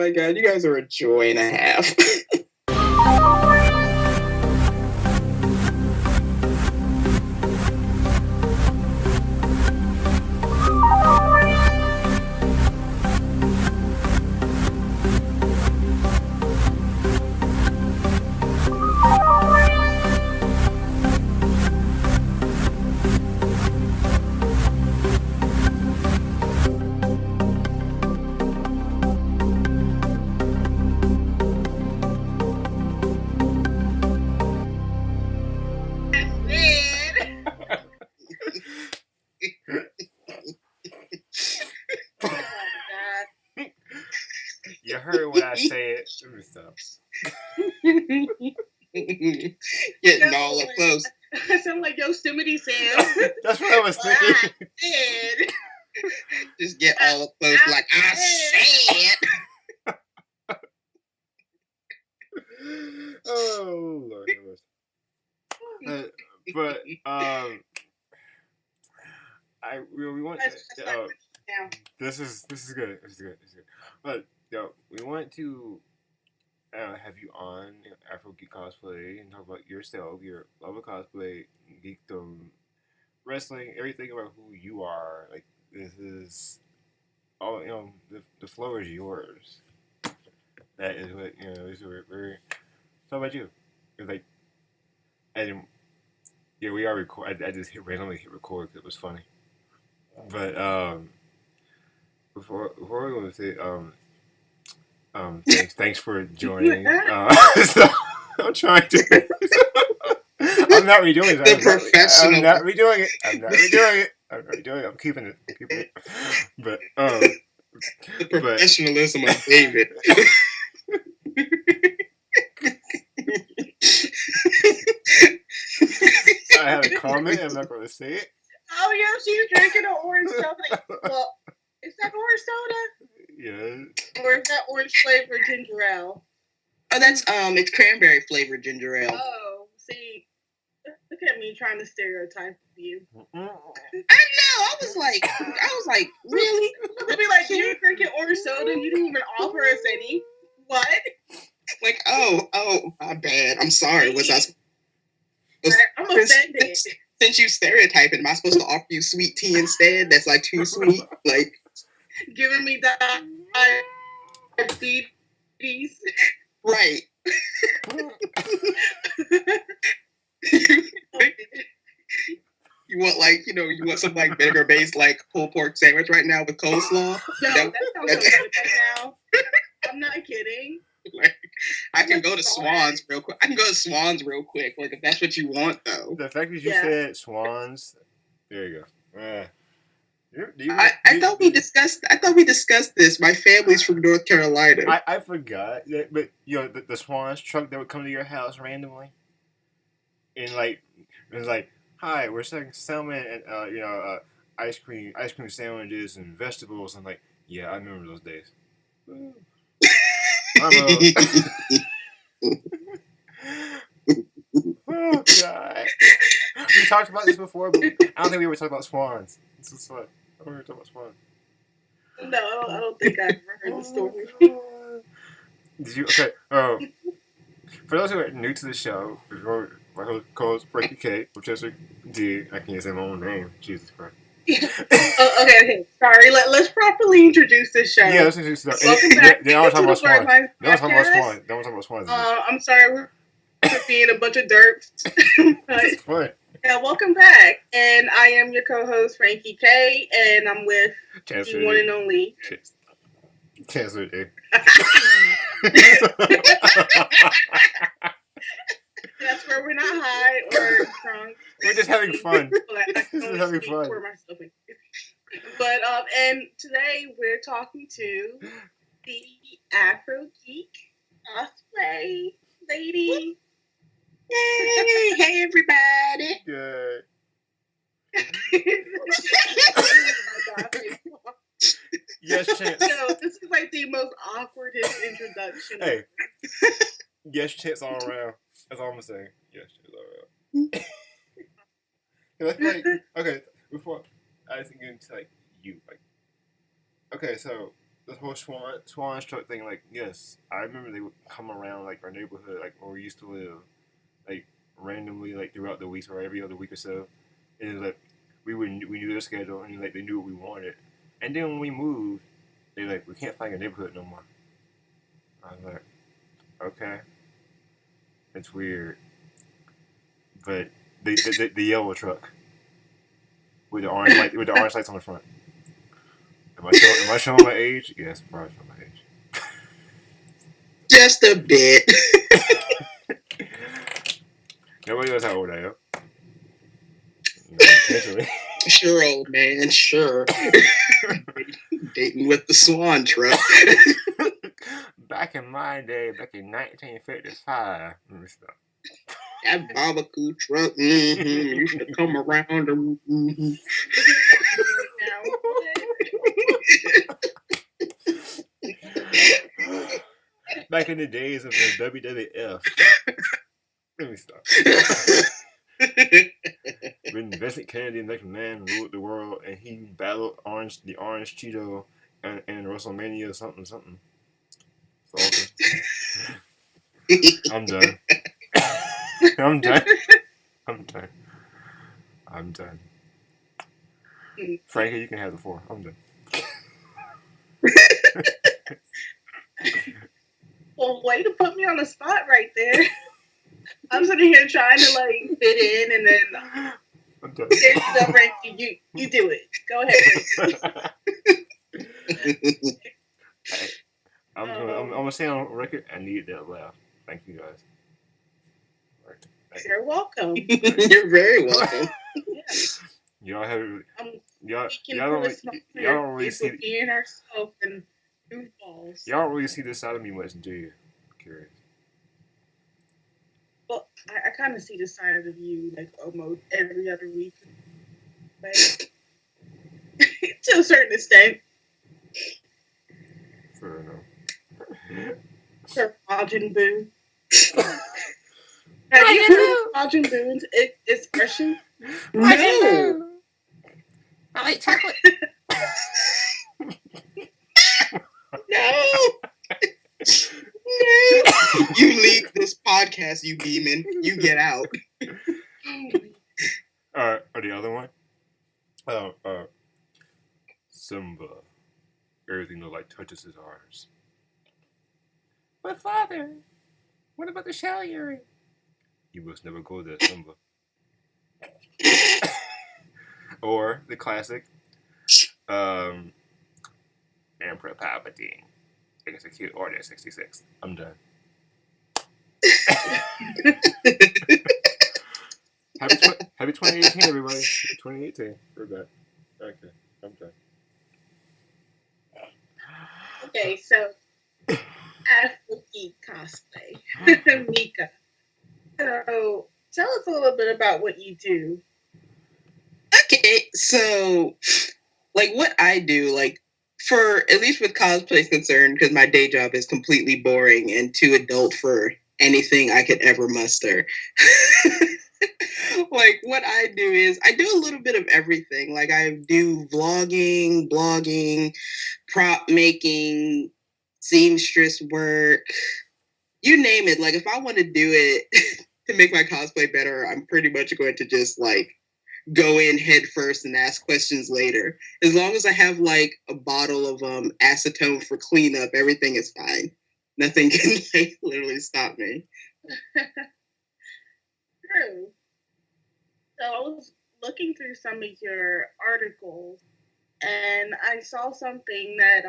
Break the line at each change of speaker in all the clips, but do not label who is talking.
my god, you guys are a joy and a half.
You heard what I said. Let me stop.
Getting all up close.
I sound like Yosemite Sam.
That's what I was thinking.
Just get all up close like I said.
Oh Lord. But we want this is good. This is good. But we want to have you on AfroGeek Cosplay and talk about yourself, your love of cosplay, geekdom, wrestling, everything about who you are. Like this is all the floor is yours. That is what This is what we're. How about you? It's like, and we are record. I just randomly hit record because it was funny. But before we go to say thanks for joining. So I'm trying to. I'm not redoing it.
The professional.
I'm not redoing it. I'm keeping it. But
the professionalism of David.
I had a comment. I'm not going to say it.
Oh yeah, she's drinking an orange soda. Well, is that orange soda?
Yeah.
Or is that orange flavored ginger ale?
Oh, that's it's cranberry flavored ginger ale.
Oh, see, look at me trying to stereotype you.
I know. I was like, really?
It'd be like, you're drinking orange soda and you didn't even offer us any. What?
Like, oh, my bad. I'm sorry.
I'm offended.
Since you stereotyping, am I supposed to offer you sweet tea instead? That's like too sweet. Like
giving me diabetes.
Right. You want some like vinegar based like pulled pork sandwich right now with coleslaw?
No, that sounds so good right now. I'm not kidding.
Like, I can go to Swans real quick. Like, if that's what you want, though.
The fact that you said Swans, there you go.
I thought we discussed this. My family's from North Carolina.
I forgot, but the Swans truck that would come to your house randomly, and like it was like, hi, we're selling salmon and ice cream sandwiches and vegetables. I'm like, yeah, I remember those days. Oh God! We talked about this before, but I don't think we ever talked about swans. This is fun. I don't ever talk about swans.
No, I don't think I ever heard the story.
Did you? Okay. For those who are new to the show, my host co-host Frankie K, or Chancellor D. I can't say my own name. Jesus Christ.
Okay. Sorry. Let's properly introduce this show.
Yeah, let's introduce this show.
Welcome back.
They always talk about swans. They always
Podcast.
talk about swans.
I'm sorry we're being a bunch of derps.
It's fun.
Yeah, welcome back. And I am your co-host Frankie K, and I'm with
Chancellor
the one and only
Chancellor D.
That's where we're not high or drunk.
We're just having fun.
Just having fun. But and today we're talking to the AfroGeek Cosplay lady.
Yay! Hey everybody!
Good. Yes, Chance.
No, this is like the most awkwardest introduction.
Hey. Yes, Chance all around. That's all I'm saying. Yes, Chance all around. Okay, before I think into like you, like, okay, so the whole swan truck thing, like, yes, I remember they would come around, like, our neighborhood, like, where we used to live, like, randomly, like, throughout the weeks or every other week or so. And it was like, we knew their schedule, and, like, they knew what we wanted. And then when we moved, they like, we can't find your neighborhood no more. I was like, okay. It's weird. But the yellow truck with the orange lights on the front. Am I showing my age? Yes, I'm probably showing my age.
Just a bit.
Nobody knows how old I am. Potentially.
Sure, old man, sure. Dating with the swan truck.
Back in my day, back in 1955.
That barbecue truck, you should come around.
Back in the days of the WWF. Let me stop. When Vincent Kennedy and McMahon ruled the world, and he battled the Orange Cheeto and WrestleMania something. So, I'm done. I'm done. Frankie, you can have the floor. I'm done.
Well, way to put me on the spot right there. I'm sitting here trying to like fit in, and then
I'm done.
Frankie, you do it. Go ahead.
I'm gonna say on record, I need that laugh. Thank you guys.
You're welcome.
You're very welcome.
Yeah.
Y'all have y'all don't really see
being ourselves and goofballs.
Y'all don't really see this side of me much, do you? I'm curious.
Well, I kind of see the side of you like almost every other week, but to a certain extent.
Fair enough.
Sir Majin Buu. Have you heard Majin Buu's expression?
No.
I like chocolate.
No. You leave this podcast, you demon. You get out.
Or the other one. Simba. Everything the light touches is ours. But father, what about the shell earring? You must never go there, Simba. Or the classic, Emperor Palpatine. Execute Order 66. I'm done. Happy 2018, everybody. 2018. We're back. Okay, I'm done.
Okay, so AfroGeek Cosplay. Mika. So tell us a little bit about what you do.
Okay, so like what I do, like for at least with cosplay is concerned, because my day job is completely boring and too adult for anything I could ever muster. Like what I do is I do a little bit of everything. Like I do vlogging, blogging, prop making, seamstress work, you name it. Like if I want to do it to make my cosplay better, I'm pretty much going to just like go in head first and ask questions later. As long as I have like a bottle of acetone for cleanup, everything is fine. Nothing can like literally stop me.
True. So I was looking through some of your articles, and I saw something that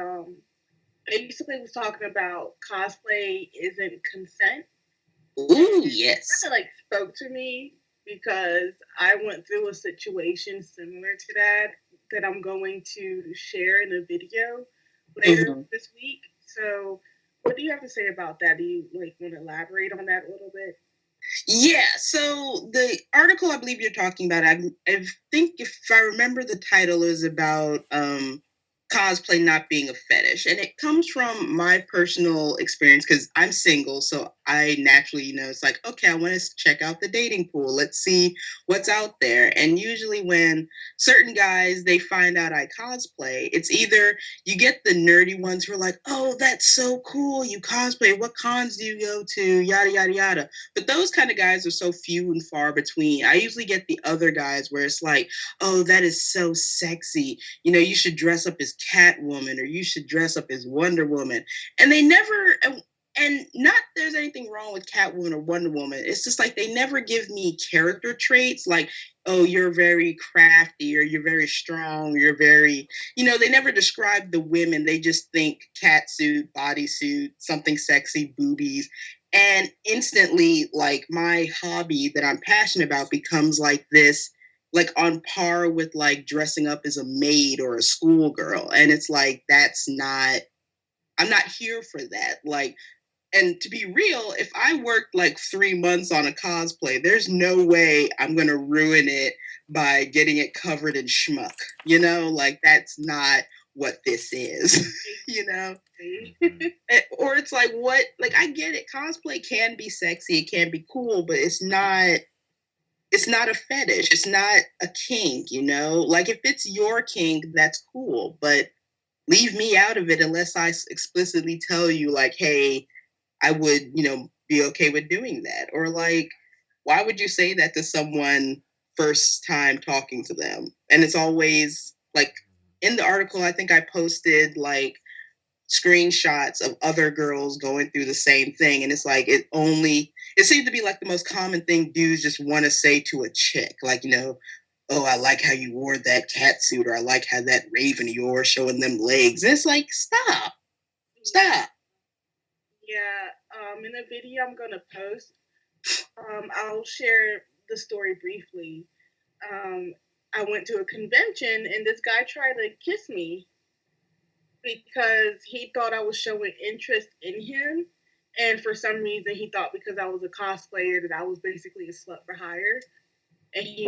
basically was talking about cosplay isn't consent.
Ooh, yes.
It kind of like spoke to me because I went through a situation similar to that I'm going to share in a video later this week. So what do you have to say about that? Do you like want to elaborate on that a little bit?
Yeah, so the article I believe you're talking about, I think if I remember the title is about cosplay not being a fetish. And it comes from my personal experience because I'm single, so I naturally, it's like, okay, I want to check out the dating pool. Let's see what's out there. And usually when certain guys, they find out I cosplay, it's either you get the nerdy ones who are like, oh, that's so cool. You cosplay. What cons do you go to? Yada, yada, yada. But those kind of guys are so few and far between. I usually get the other guys where it's like, oh, that is so sexy. You should dress up as Catwoman, or you should dress up as Wonder Woman. And they never, and not there's anything wrong with Catwoman or Wonder Woman. It's just like they never give me character traits like, oh, you're very crafty, or you're very strong, you're very, they never describe the women. They just think catsuit, bodysuit, something sexy, boobies. And instantly, like, my hobby that I'm passionate about becomes like this, like on par with like dressing up as a maid or a schoolgirl. And it's like, I'm not here for that. Like, and to be real, if I worked like 3 months on a cosplay, there's no way I'm going to ruin it by getting it covered in schmuck. Like, that's not what this is, Or it's like, what? Like, I get it. Cosplay can be sexy. It can be cool, but it's not a fetish. It's not a kink, Like, if it's your kink, that's cool. But leave me out of it unless I explicitly tell you, like, hey, I would, be okay with doing that. Or like, why would you say that to someone first time talking to them? And it's always like in the article, I think I posted like screenshots of other girls going through the same thing. And it's like, it seemed to be like the most common thing dudes just want to say to a chick, like, oh, I like how you wore that cat suit, or I like how that raven of yours showing them legs. And it's like, stop.
Yeah, in the video I'm going to post, I'll share the story briefly. I went to a convention and this guy tried to kiss me because he thought I was showing interest in him. And for some reason, he thought because I was a cosplayer that I was basically a slut for hire. And he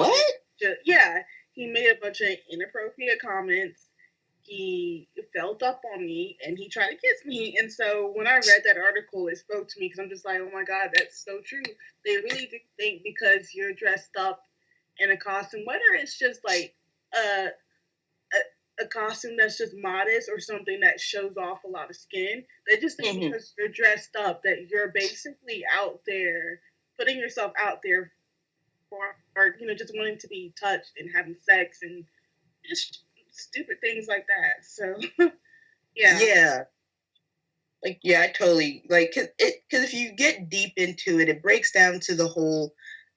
made a bunch of inappropriate comments. He felt up on me and he tried to kiss me. And so when I read that article, it spoke to me because I'm just like, oh my God, that's so true. They really do think because you're dressed up in a costume, whether it's just like a costume that's just modest or something that shows off a lot of skin, they just think because you're dressed up that you're basically out there, putting yourself out there for, or, just wanting to be touched and having sex and just stupid things like that. So,
yeah. Like, yeah, I totally, like, because if you get deep into it, it breaks down to the whole,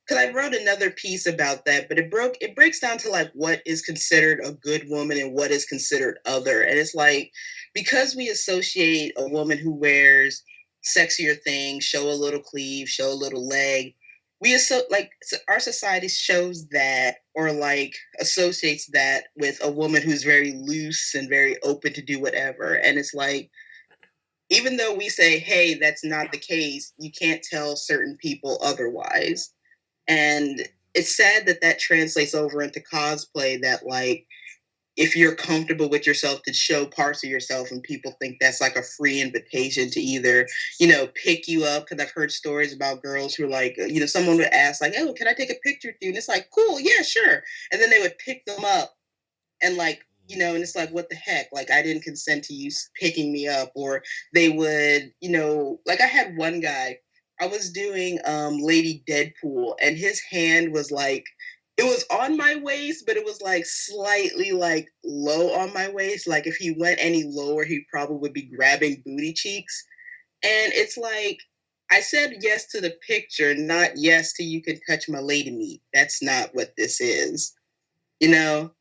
because I wrote another piece about that, but it breaks down to, like, what is considered a good woman and what is considered other. And it's like, because we associate a woman who wears sexier things, show a little cleave, show a little leg, our society shows that, or like associates that with a woman who's very loose and very open to do whatever. And it's like, even though we say, hey, that's not the case, you can't tell certain people otherwise. And it's sad that translates over into cosplay, that like, if you're comfortable with yourself to show parts of yourself, and people think that's like a free invitation to either, pick you up. Because I've heard stories about girls who are like, someone would ask like, oh, can I take a picture with you? And it's like, cool, yeah, sure. And then they would pick them up and like, and it's like, what the heck? Like, I didn't consent to you picking me up. Or they would, like I had one guy, I was doing Lady Deadpool, and his hand was like, it was on my waist, but it was like slightly like low on my waist. Like if he went any lower, he probably would be grabbing booty cheeks. And it's like, I said yes to the picture, not yes to you can touch my lady meat. That's not what this is, And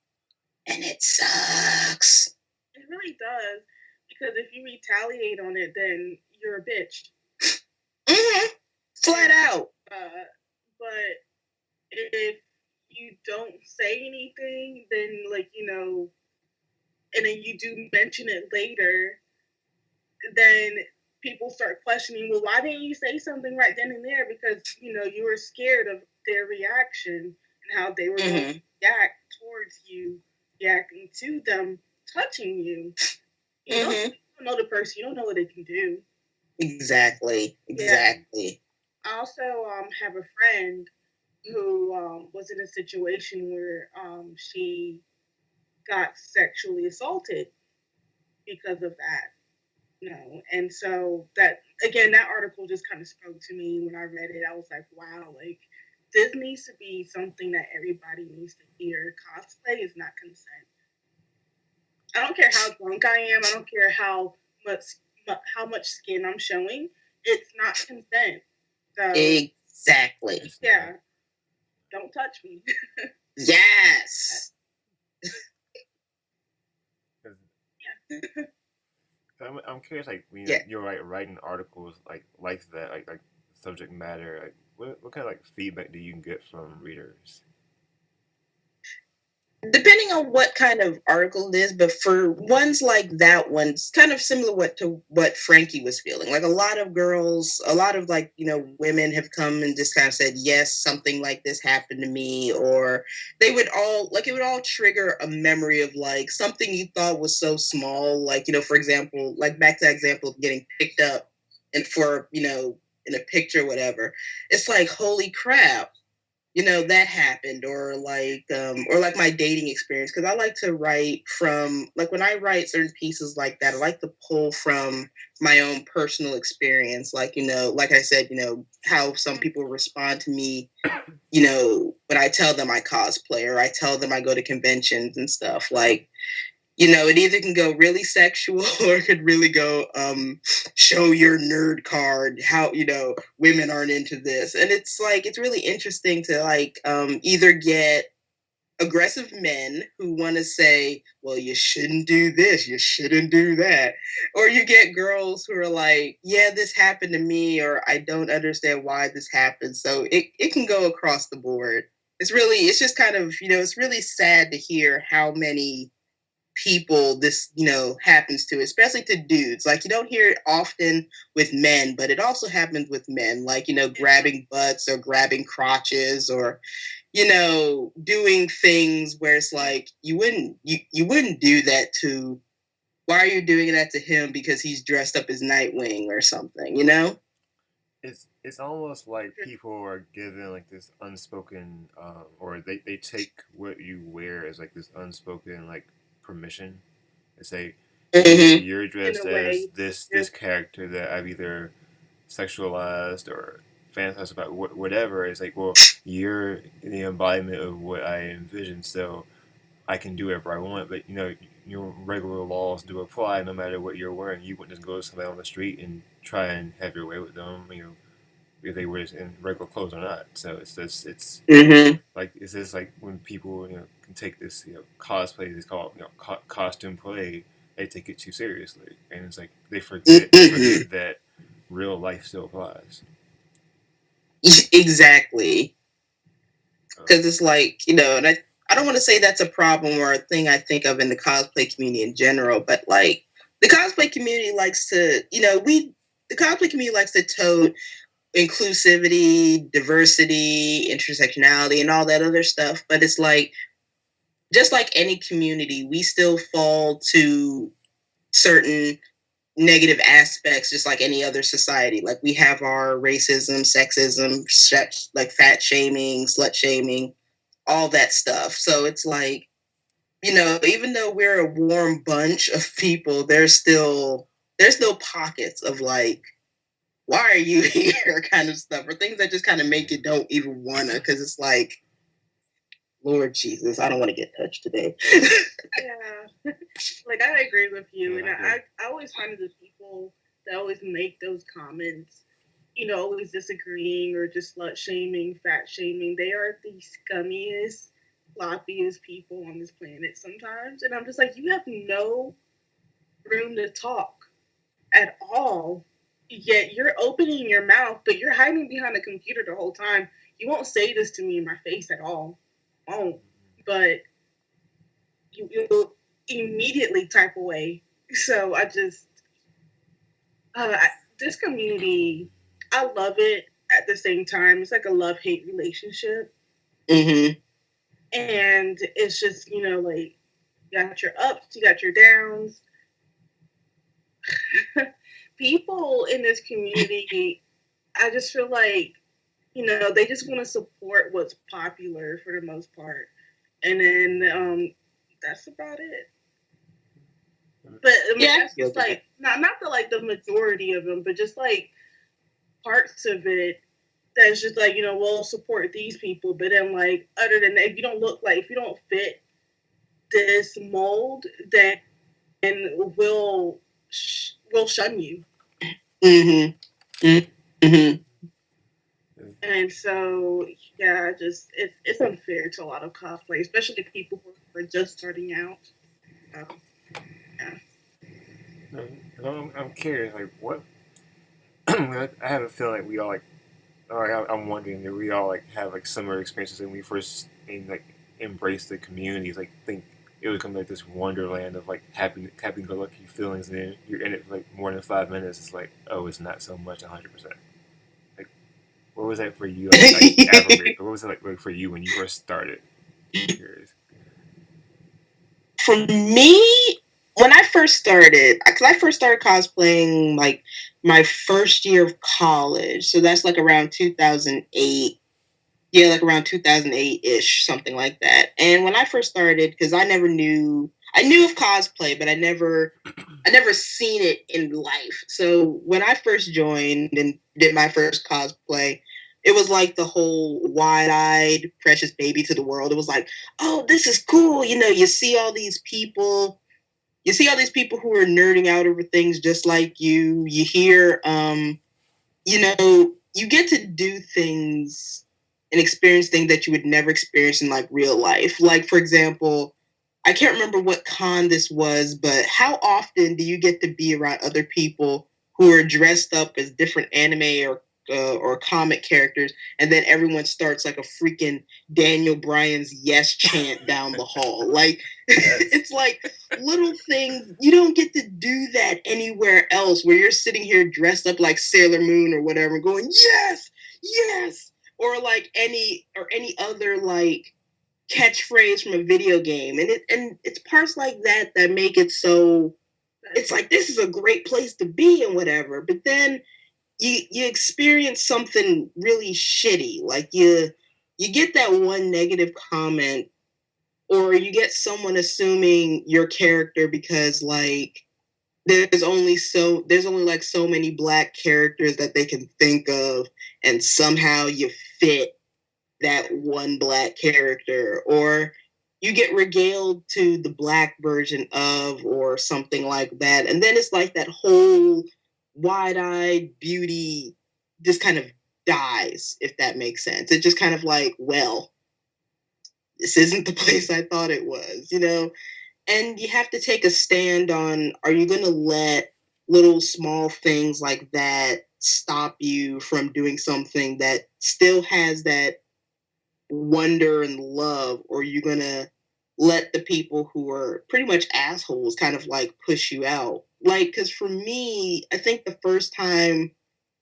it sucks.
It really does. Because if you retaliate on it, then you're a bitch.
Flat out.
But if you don't say anything, then and then you do mention it later, then people start questioning, well, why didn't you say something right then and there? Because you were scared of their reaction and how they were going to react towards you, reacting to them touching you. You don't know the person, you don't know what they can do.
Exactly.
Yeah. I also have a friend who was in a situation where she got sexually assaulted because of that. And so that again, that article just kind of spoke to me when I read it. I was like, wow, like this needs to be something that everybody needs to hear. Cosplay is not consent. I don't care how drunk I am. I don't care much how much skin I'm showing. It's not consent. So
exactly.
Yeah. Don't touch me.
Yes.
Yeah.
I'm curious, like when you're like writing articles like that, like subject matter, like what kind of like feedback do you get from readers?
Depending on what kind of article it is, but for ones like that one, it's kind of similar to what Frankie was feeling. Like a lot of girls, a lot of like, women have come and just kind of said, yes, something like this happened to me. Or they would all, like, it would all trigger a memory of like something you thought was so small. Like, for example, like back to that example of getting picked up and for, in a picture, whatever. It's like, holy crap. That happened, or like my dating experience, because I like to write from, like, when I write certain pieces like that, I like to pull from my own personal experience, like, like I said, how some people respond to me, when I tell them I cosplay, or I tell them I go to conventions and stuff, like, it either can go really sexual or it could really go, show your nerd card, how, women aren't into this. And it's like, it's really interesting to like, either get aggressive men who want to say, well, you shouldn't do this, you shouldn't do that. Or you get girls who are like, yeah, this happened to me, or I don't understand why this happened. So it can go across the board. It's just kind of, it's really sad to hear how many people this happens to, especially to dudes. Like, you don't hear it often with men, but it also happens with men, like, grabbing butts or grabbing crotches, or doing things where it's like, you wouldn't do that to, why are you doing that to him because he's dressed up as Nightwing or something,
It's almost like people are given like this unspoken or they take what you wear as like this unspoken like permission to say, you're dressed as this character that I've either sexualized or fantasized about, whatever. It's like, well, you're the embodiment of what I envision, so I can do whatever I want. But your regular laws do apply no matter what you're wearing. You wouldn't just go to somebody on the street and try and have your way with them, if they were in regular clothes or not. So it's just like, it's just like when people can take this cosplay, it's called costume play, they take it too seriously, and it's like they forget that real life still applies.
Exactly. Because it's like, and I don't want to say that's a problem or a thing I think of in the cosplay community in general, but like the cosplay community likes to, the cosplay community likes to tote inclusivity, diversity, intersectionality, and all that other stuff. But it's like, just like any community, we still fall to certain negative aspects, just like any other society. Like, we have our racism, sexism, like fat shaming, slut shaming, all that stuff. So it's like, even though we're a warm bunch of people, there's still pockets of like, why are you here kind of stuff, or things that just kind of make you don't even wanna, because it's like, Lord Jesus, I don't want to get touched today.
Yeah, like I agree with you, and I always find the people that always make those comments, always disagreeing or just slut shaming, fat shaming. They are the scummiest, sloppiest people on this planet sometimes, and I'm just like, you have no room to talk at all. Yet you're opening your mouth, but you're hiding behind a computer the whole time. You won't say this to me in my face at all. Won't. But you immediately type away. So I just, this community, I love it at the same time. It's like a love-hate relationship.
Mm-hmm.
And it's just, like, you got your ups, you got your downs. people in this community, I just feel like, they just want to support what's popular for the most part. And then that's about it. But I mean, that's just like not the majority of them, but just like parts of it that's just like, we'll support these people, but then like other than that, if you don't fit this mold, then we'll shun you. And so yeah, just it's unfair to a lot of cosplay, especially the people who are just starting out. Yeah.
I'm curious, like what I have a feeling like we all like, or I'm wondering that we all like have like similar experiences when we first embrace the communities. Like think it would come like this wonderland of like happy go lucky feelings, and then you're in it for like more than 5 minutes. It's like, oh, it's not so much 100%. Like, what was that for you? Like what was it like for you when you first started? I'm curious.
For me, when I first started, because I first started cosplaying like my first year of college, so that's like around 2008. Yeah, like around 2008-ish, something like that. And when I first started, because I knew of cosplay, but I never seen it in life. So when I first joined and did my first cosplay, it was like the whole wide-eyed, precious baby to the world. It was like, oh, this is cool. You see all these people. You see all these people who are nerding out over things just like you. You hear, you get to do things and experience things that you would never experience in like real life. Like, for example, I can't remember what con this was, but how often do you get to be around other people who are dressed up as different anime or comic characters, and then everyone starts like a freaking Daniel Bryan's yes chant down the hall? Like, it's like little things. You don't get to do that anywhere else, where you're sitting here dressed up like Sailor Moon or whatever, going, yes, yes. Or like any other like catchphrase from a video game, and it's parts like that make it so it's like this is a great place to be and whatever. But then you experience something really shitty, like you get that one negative comment, or you get someone assuming your character because like there's only like so many black characters that they can think of, and somehow you fit that one black character, or you get regaled to the black version of, or something like that. And then it's like that whole wide-eyed beauty just kind of dies, if that makes sense. It's just kind of like, well, this isn't the place I thought it was, And you have to take a stand on, are you going to let little small things like that stop you from doing something that still has that wonder and love, or are you going to let the people who are pretty much assholes kind of like push you out? Like, because for me, I think the first time,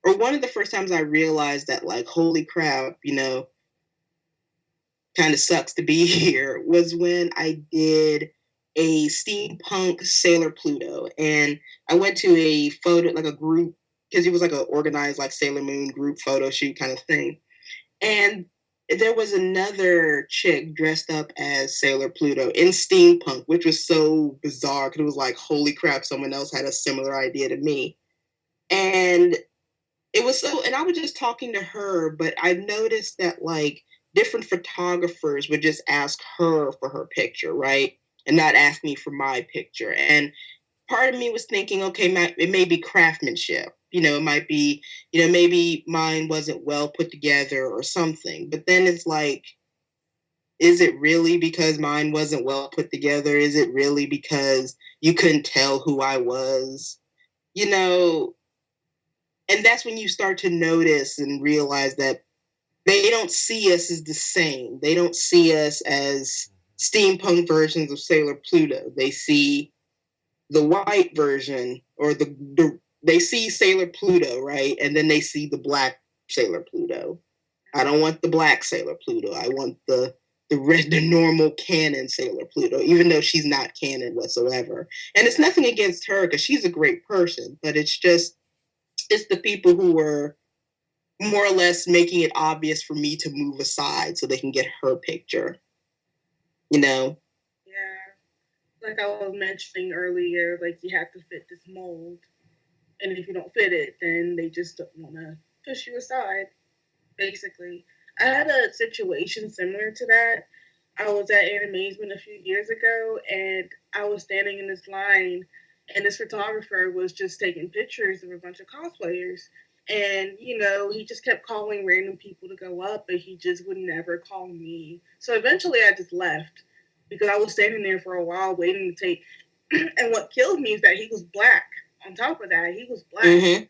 or one of the first times I realized that like, holy crap, kind of sucks to be here, was when I did a steampunk Sailor Pluto. And I went to a photo, like a group, because it was like an organized like Sailor Moon group photo shoot kind of thing. And there was another chick dressed up as Sailor Pluto in steampunk, which was so bizarre because it was like, holy crap, someone else had a similar idea to me. And it was so, and I was just talking to her, but I noticed that like different photographers would just ask her for her picture, right? And not ask me for my picture. And part of me was thinking, okay, it may be craftsmanship. It might be, maybe mine wasn't well put together or something. But then it's like, is it really because mine wasn't well put together? Is it really because you couldn't tell who I was? And that's when you start to notice and realize that they don't see us as the same. They don't see us as steampunk versions of Sailor Pluto. They see the white version, or they see Sailor Pluto, right? And then they see the black Sailor Pluto. I don't want the black Sailor Pluto. I want the normal canon Sailor Pluto, even though she's not canon whatsoever. And it's nothing against her, because she's a great person, but it's just It's the people who were more or less making it obvious for me to move aside so they can get her picture. You know?
Yeah. Like I was mentioning earlier, like you have to fit this mold. And if you don't fit it, then they just don't want to push you aside, basically. I had a situation similar to that. I was at Animazement a few years ago, and I was standing in this line, and this photographer was just taking pictures of a bunch of cosplayers. And, he just kept calling random people to go up, but he just would never call me. So eventually I just left because I was standing there for a while waiting to take. And what killed me is that he was black. On top of that, he was black.
Mm-hmm.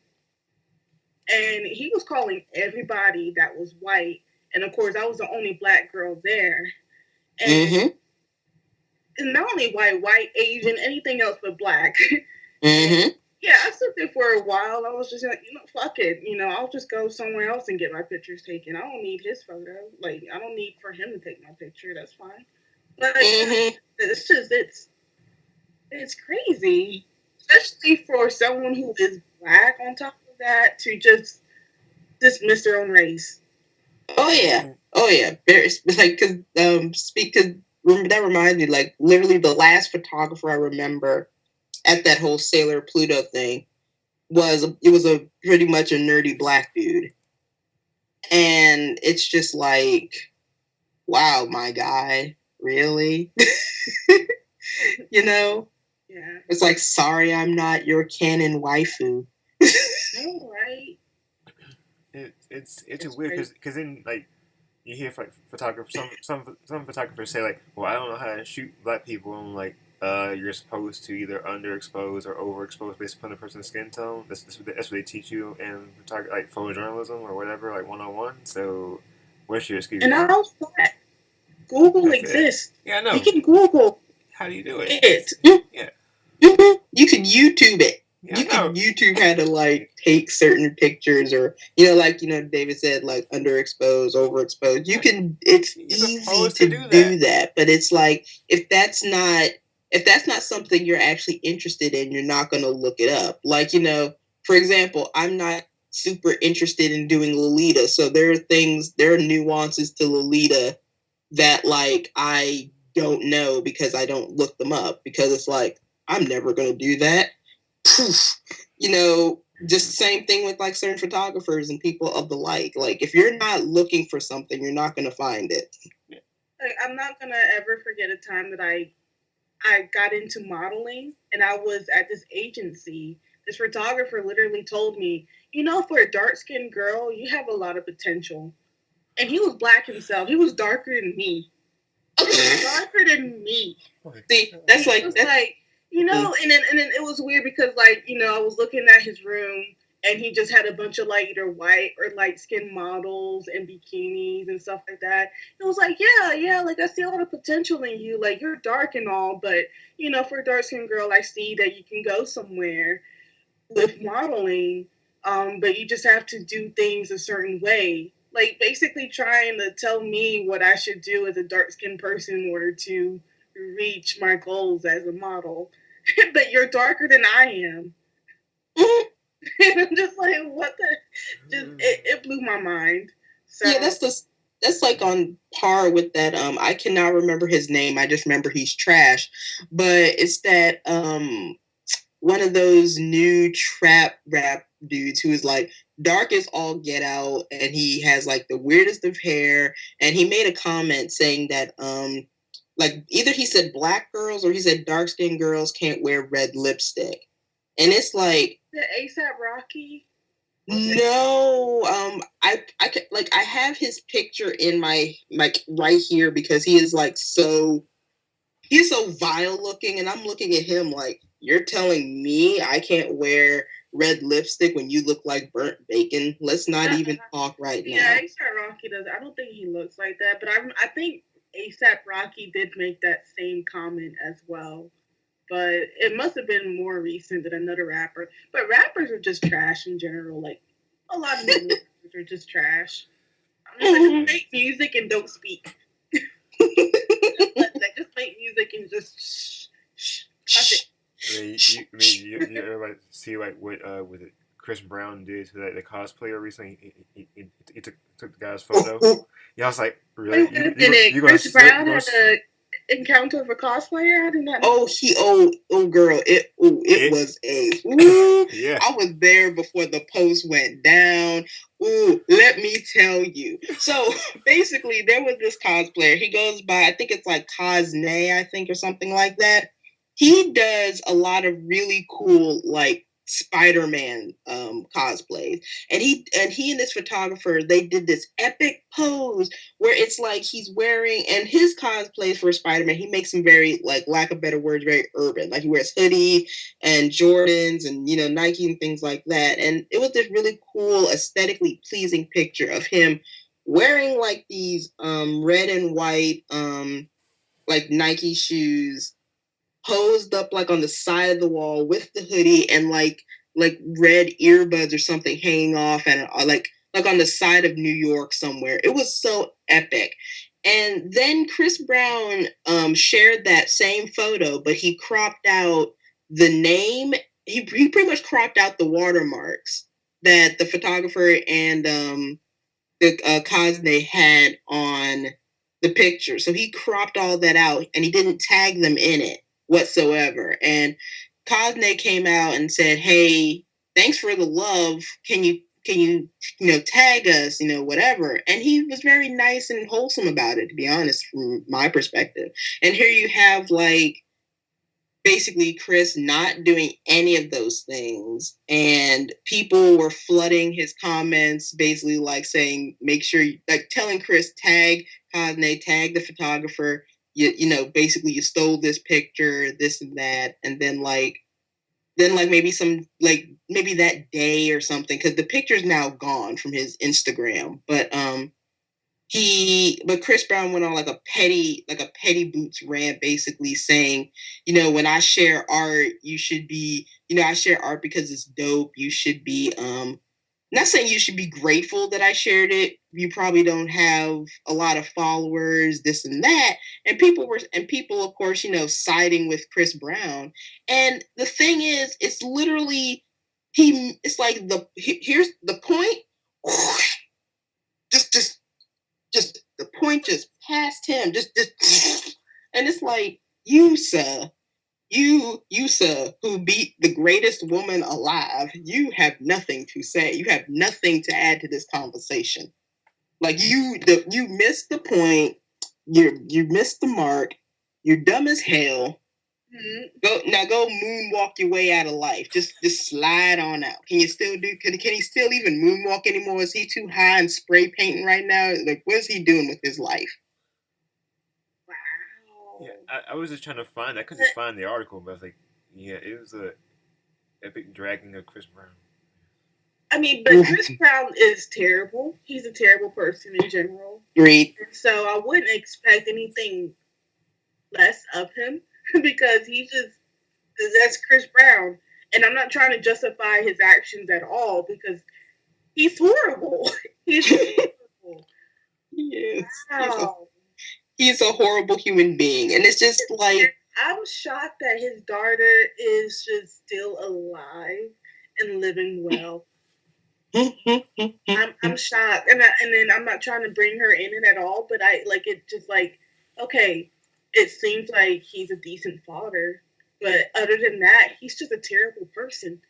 And he was calling everybody that was white. And of course, I was the only black girl there. And, and not only white, Asian, anything else but black.
Mm-hmm.
Yeah, I stood there for a while. I was just like, fuck it. I'll just go somewhere else and get my pictures taken. I don't need his photo. Like, I don't need for him to take my picture. That's fine. But it's just, it's crazy. Especially for someone who is black on top of that to just dismiss their own race.
Oh yeah. Like, cause that reminds me, like, literally the last photographer I remember at that whole Sailor Pluto thing was pretty much a nerdy black dude, and it's just like, wow, my guy, really?
Yeah.
It's like, sorry, I'm not your canon waifu.
All right.
It's weird because then, like, you hear photographers, some photographers say, like, well, I don't know how to shoot black people, and like, you're supposed to either underexpose or overexpose based upon the person's skin tone. That's what they teach you in like photojournalism or whatever, like 101. So what's your excuse?
And also, Google exists.
Yeah, I know.
You can Google.
How do you do
it?
Yeah.
You can YouTube it.
Yeah,
you can YouTube how to, like, take certain pictures, or David said, like, underexposed, overexposed. It's easy to do that, but it's like, if that's not something you're actually interested in, you're not going to look it up. Like, for example, I'm not super interested in doing Lolita, so there are nuances to Lolita that, like, I don't know because I don't look them up, because it's like, I'm never going to do that. Poof. Just same thing with, like, certain photographers and people of the like. Like, if you're not looking for something, you're not going to find it.
Like, I'm not going to ever forget a time that I got into modeling, and I was at this agency. This photographer literally told me, for a dark-skinned girl, you have a lot of potential. And he was black himself. He was darker than me. Darker than me.
See, that's like,
and then it was weird because, like, I was looking at his room, and he just had a bunch of, like, either white or light-skinned models and bikinis and stuff like that. It was like, yeah, like, I see a lot of potential in you. Like, you're dark and all, but, for a dark-skinned girl, I see that you can go somewhere with modeling, but you just have to do things a certain way. Like, basically trying to tell me what I should do as a dark-skinned person in order to reach my goals as a model. But you're darker than I am. And I'm just like, what the? It blew my mind. So,
yeah, that's like on par with that. I cannot remember his name. I just remember he's trash. But it's that one of those new trap rap dudes who is, like, dark as all get out, and he has, like, the weirdest of hair. And he made a comment saying that like, either he said black girls or he said dark skinned girls can't wear red lipstick. And it's like,
the A$AP Rocky?
No, I have his picture in my, like, right here, because he is, like, he's so vile looking, and I'm looking at him like, you're telling me I can't wear red lipstick when you look like burnt bacon? Let's not even talk right now.
Yeah, A$AP Rocky does. I don't think he looks like that, but I think A$AP Rocky did make that same comment as well. But it must have been more recent than another rapper. But rappers are just trash in general. Like, a lot of rappers are just trash. Just make music and don't speak. Just make music and just shh. That's it.
You ever see, like, what was it, Chris Brown did to the cosplayer recently. He took the guy's photo. Yeah, I was like, really?
Chris Brown had an encounter with a cosplayer? I did not know.
Girl, it was
yeah.
I was there before the post went down. Let me tell you. So basically, there was this cosplayer. He goes by, I think it's like Cosnay, I think, or something like that. He does a lot of really cool, like, Spider-Man cosplays, and he and this photographer, they did this epic pose where it's like he's wearing, and his cosplays for Spider-Man, he makes them very, like, lack of better words, very urban. Like, he wears hoodie and Jordans and, you know, Nike and things like that. And it was this really cool, aesthetically pleasing picture of him wearing like these red and white like Nike shoes, posed up like on the side of the wall with the hoodie and like red earbuds or something hanging off, and like on the side of New York somewhere. It was so epic. And then Chris Brown shared that same photo, but he cropped out the name. He pretty much cropped out the watermarks that the photographer and the Cosnay had on the picture. So he cropped all that out, and he didn't tag them in it whatsoever. And Cosnay came out and said, "Hey, thanks for the love. Can you tag us, whatever." And he was very nice and wholesome about it, to be honest, from my perspective. And here you have, like, basically Chris not doing any of those things, and people were flooding his comments, basically like saying, make sure, like telling Chris, tag Cosnay, tag the photographer, basically you stole this picture, this and that. And then maybe maybe that day or something, because the picture's now gone from his Instagram, but Chris Brown went on like a petty boots rant, basically saying, when I share art, you should be, I share art because it's dope. You should be, not saying you should be grateful that I shared it. You probably don't have a lot of followers, this and that. And people, of course, siding with Chris Brown. And the thing is, it's literally, it's like here's the point. Just the point just past him, just and it's like, you sir, who beat the greatest woman alive, you have nothing to say. You have nothing to add to this conversation. Like, you missed the point. You missed the mark. You're dumb as hell. Mm-hmm. Go moonwalk your way out of life. Just slide on out. Can you still do? Can he still even moonwalk anymore? Is he too high and spray painting right now? Like, what is he doing with his life?
Wow.
Yeah, I was just trying to find. I couldn't find the article, but I was like, yeah, it was a epic dragging of Chris Brown.
I mean, but Chris Brown is terrible. He's a terrible person in general.
Great.
So I wouldn't expect anything less of him. Because that's Chris Brown. And I'm not trying to justify his actions at all, because he's horrible. He's horrible.
Yes.
Wow.
He's a horrible human being. And it's just like,
I'm shocked that his daughter is just still alive and living well. I'm shocked. And then I'm not trying to bring her in it at all, but okay, it seems like he's a decent father, but other than that, he's just a terrible person.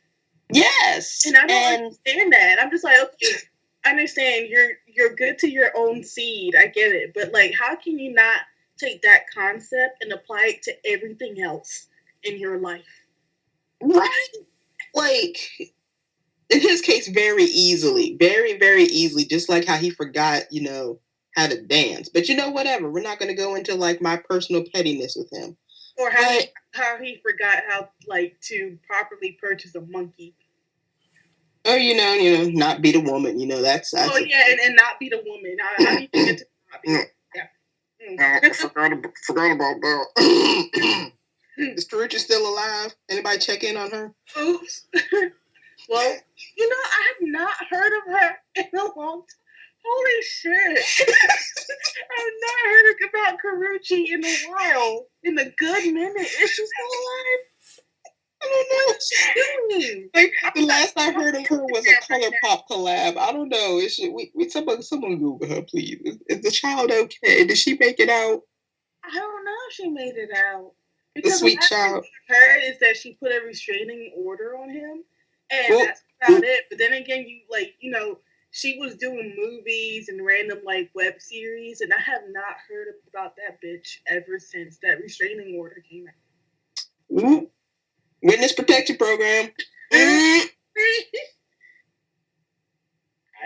Yes.
And I don't understand that. I'm just like, okay, I understand you're good to your own seed. I get it. But, like, how can you not take that concept and apply it to everything else in your life?
Right. Like, in his case, very easily. Very, very easily. Just like how he forgot, how to dance. But whatever. We're not going to go into like my personal pettiness with him.
Or how he forgot how to properly purchase a monkey.
Or not beat a woman. That's.
Oh yeah, and not beat a woman. How do you get to not beat? Yeah.
I forgot about that. Is Karucha still alive? Anybody check in on her?
Oops. Well, I have not heard of her in a long time. Holy shit. I've not heard about Karuchi in a while. In a good minute. Is she still alive?
don't know what she's doing. Like the last I heard of her was a Color Pop collab. I don't know. Someone Google her, please. Is the child okay? Did she make it out?
I don't know if she made it out.
Because the sweet child.
What I heard is that she put a restraining order on him, and that's about it. But then again, she was doing movies and random like web series, and I have not heard about that bitch ever since that restraining order came out.
Ooh. Witness protection program.
Hide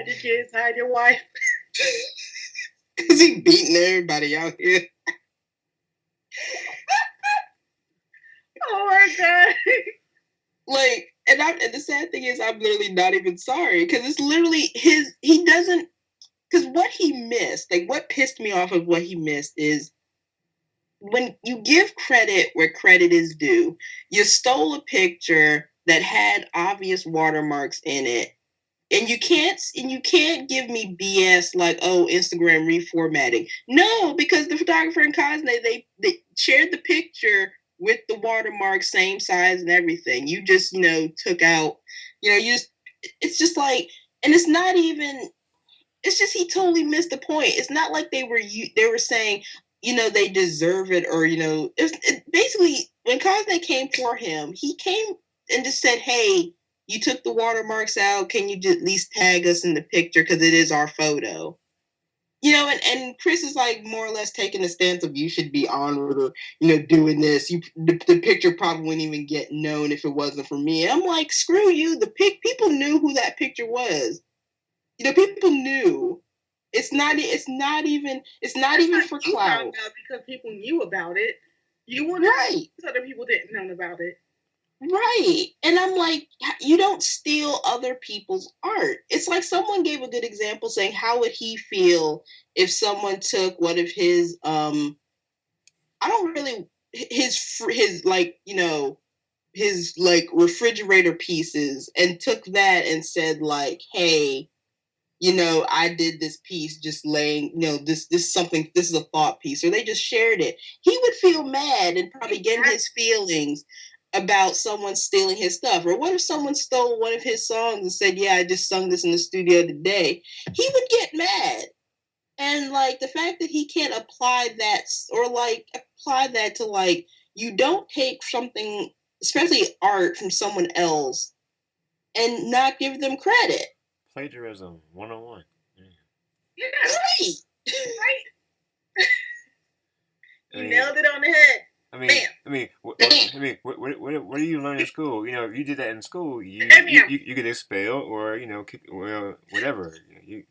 your kids, hide your wife.
Because he beating everybody out here.
Oh my god.
Like, and the sad thing is I'm literally not even sorry, because it's literally he doesn't, because what he missed, like what pissed me off of what he missed is when you give credit where credit is due. You stole a picture that had obvious watermarks in it, and you can't give me BS like, oh, Instagram reformatting. No, because the photographer and Cosplay, they shared the picture with the watermark, same size and everything. You just, took out, it's just like, and it's not even, it's just he totally missed the point. It's not like they were saying, they deserve it, or, basically, when Cosplay came for him, he came and just said, hey, you took the watermarks out, can you just at least tag us in the picture, because it is our photo. And Chris is like more or less taking the stance of you should be honored, or, doing this. The picture probably wouldn't even get known if it wasn't for me. I'm like, screw you. People knew who that picture was. People knew. It's not even for clout.
Because people knew about it. You wouldn't right. Other people didn't know about it.
Right. And I'm like, you don't steal other people's art. It's like someone gave a good example saying, how would he feel if someone took one of his, his like refrigerator pieces and took that and said like, hey, I did this piece just laying, this is a thought piece, or they just shared it. He would feel mad and probably get in his feelings about someone stealing his stuff. Or what if someone stole one of his songs and said, yeah, I just sung this in the studio today? He would get mad. And like the fact that he can't apply that to like, you don't take something, especially art, from someone else and not give them credit.
Plagiarism 101.
Yeah. Right. You nailed it on the head.
What do you learn in school? If you did that in school, you get expelled, or whatever. You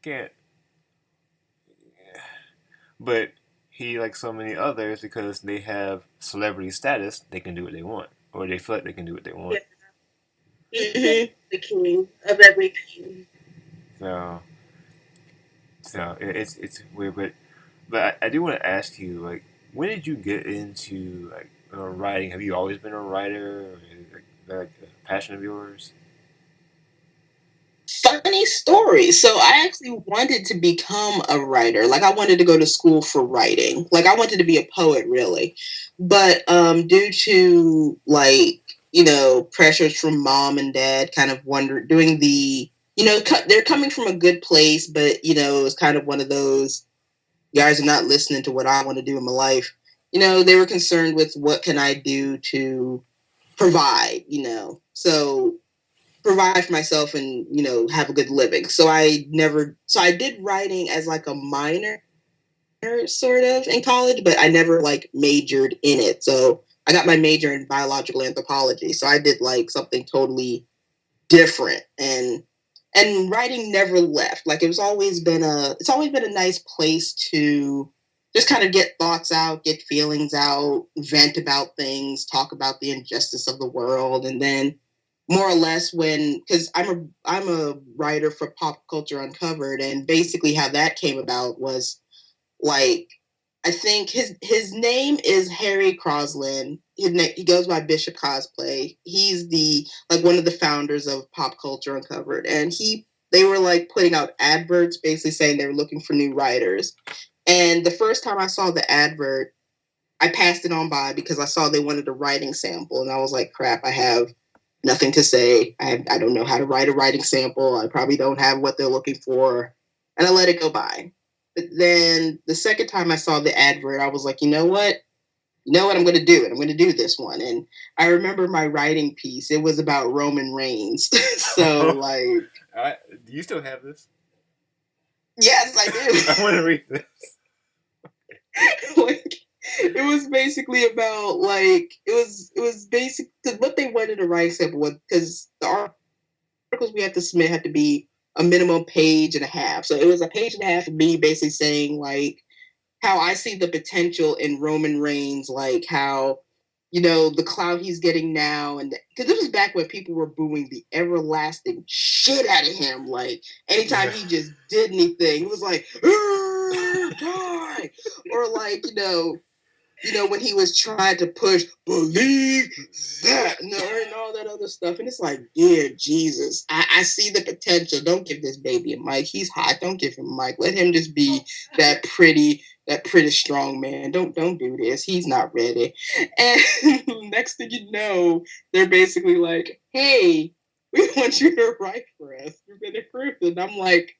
can't. But he, like so many others, because they have celebrity status, they can do what they want, or they feel like they can do what they want.
Yeah. The king of everything.
So it's weird, but I do want to ask you, like, when did you get into like writing? Have you always been a writer? Or is that like a passion of yours?
Funny story. So I actually wanted to become a writer. Like I wanted to go to school for writing. Like I wanted to be a poet, really. But due to like, pressures from mom and dad, kind of doing the, they're coming from a good place, but it was kind of one of those, you guys are not listening to what I want to do in my life. They were concerned with what can I do to provide, so provide for myself and, have a good living. So I did writing as like a minor sort of in college, but I never like majored in it. So I got my major in biological anthropology. So I did like something totally different, and writing never left. Like it's always been a nice place to just kind of get thoughts out, get feelings out, vent about things, talk about the injustice of the world. And then more or less because I'm a writer for Pop Culture Uncovered, and basically how that came about was like, I think his name is Harry Crosland. He goes by Bishop Cosplay. He's one of the founders of Pop Culture Uncovered, and they were like putting out adverts, basically saying they were looking for new writers. And the first time I saw the advert, I passed it on by because I saw they wanted a writing sample, and I was like, crap, I have nothing to say. I don't know how to write a writing sample. I probably don't have what they're looking for. And I let it go by. But then the second time I saw the advert, I was like, you know what? I'm going to do it. I'm going to do this one. And I remember my writing piece. It was about Roman Reigns. So, like...
do you still have this?
Yes, I do.
I want to read this.
Like, it was basically about, like... It was basic... What they wanted to write sample was... Because the articles we had to submit had to be a minimum page and a half. So it was a page and a half of me basically saying, like, how I see the potential in Roman Reigns, like how, the clout he's getting now. And because this was back when people were booing the everlasting shit out of him. Like, anytime he just did anything, it was like, die! Or like, when he was trying to push, believe that, and all that other stuff. And it's like, dear Jesus, I see the potential. Don't give this baby a mic. He's hot. Don't give him a mic. Let him just be that pretty strong man. Don't do this. He's not ready. And next thing you know, they're basically like, hey, we want you to write for us. You've been approved. And I'm like,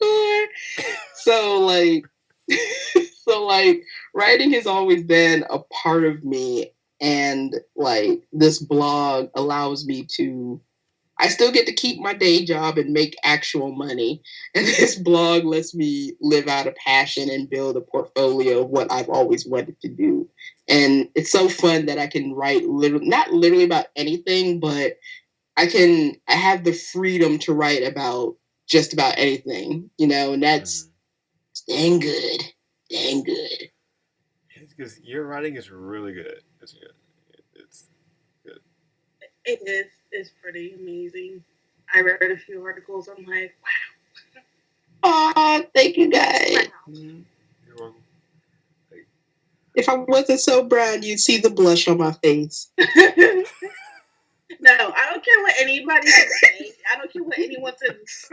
sure. So writing has always been a part of me, and like this blog allows me to, I still get to keep my day job and make actual money, and this blog lets me live out a passion and build a portfolio of what I've always wanted to do. And it's so fun that I can write not literally about anything, but I have the freedom to write about just about anything, and that's dang good. Dang good.
Because your writing is really good. It's good. It's good.
It is. It's pretty amazing. I read a few articles. I'm like, wow.
Aw, thank you guys.
Wow.
You're welcome.
If I wasn't so brown, you'd see the blush on my face.
No, I don't care what anybody can say. I don't care what anyone says.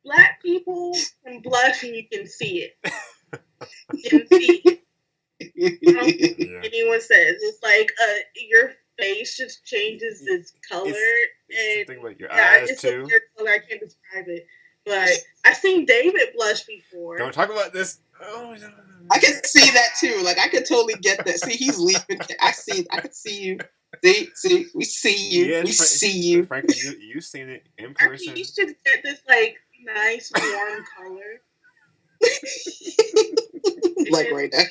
Black people can blush and you can see it. You can see it. Anyone says it's like your face just changes its color,
it's and about your eyes
it's
too.
Your color, I can't describe it, but I've seen David blush before.
Don't talk about this. Oh, no.
I can see that too. Like I can totally get that. See, he's leaping. I can see you. See, we see you.
Yes,
we see you.
Frankie, you've seen it in person.
You should get this like nice warm color.
Like right now.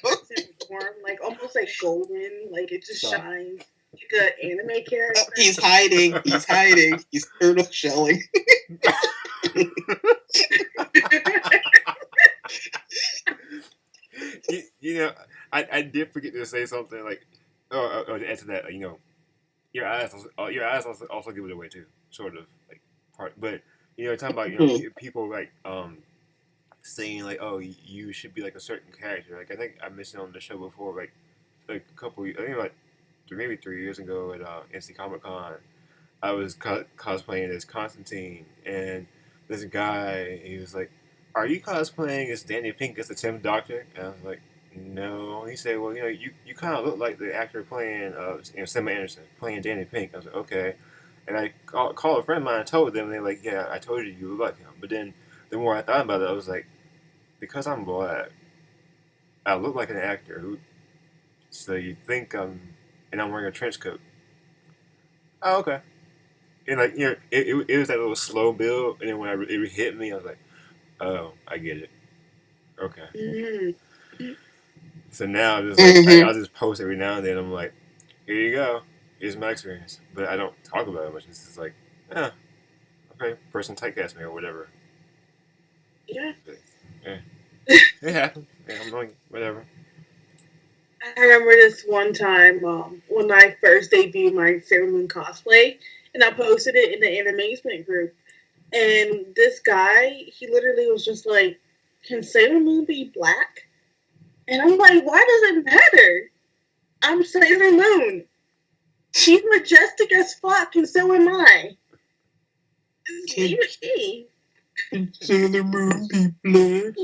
Warm, like almost like golden, like it just shines. Like an anime character.
Oh, he's hiding. He's turtle shelling.
I did forget to say something like, to add to that, your eyes also give it away too, sort of like part. But talking about people like saying like, oh, you should be like a certain character. Like I think I mentioned on the show before, like a couple, I think like maybe 3 years ago at NC Comic Con, I was cosplaying as Constantine, and this guy, he was like, "Are you cosplaying as Danny Pink as the 10th Doctor?" And I was like, "No." He said, "Well, you kind of look like the actor playing Sam Anderson playing Danny Pink." I was like, "Okay." And I called a friend of mine and told them, and they're like, "Yeah, I told you look like him." But then the more I thought about it, I was like, because I'm black, I look like an actor who. So you think and I'm wearing a trench coat. Oh, okay. And like it was that little slow build, and then when it hit me, I was like, oh, I get it. Okay. Mm-hmm. So now just like I'll just post every now and then. I'm like, here you go. Here's my experience, but I don't talk about it much. It's just like, okay, person typecast me or whatever.
Yeah.
But, it happens. Yeah, I'm like, whatever.
I remember this one time when I first debuted my Sailor Moon cosplay, and I posted it in the animation group. And this guy, he literally was just like, "Can Sailor Moon be black?" And I'm like, "Why does it matter? I'm Sailor Moon. She's majestic as fuck, and so am I." Can Sailor Moon be black?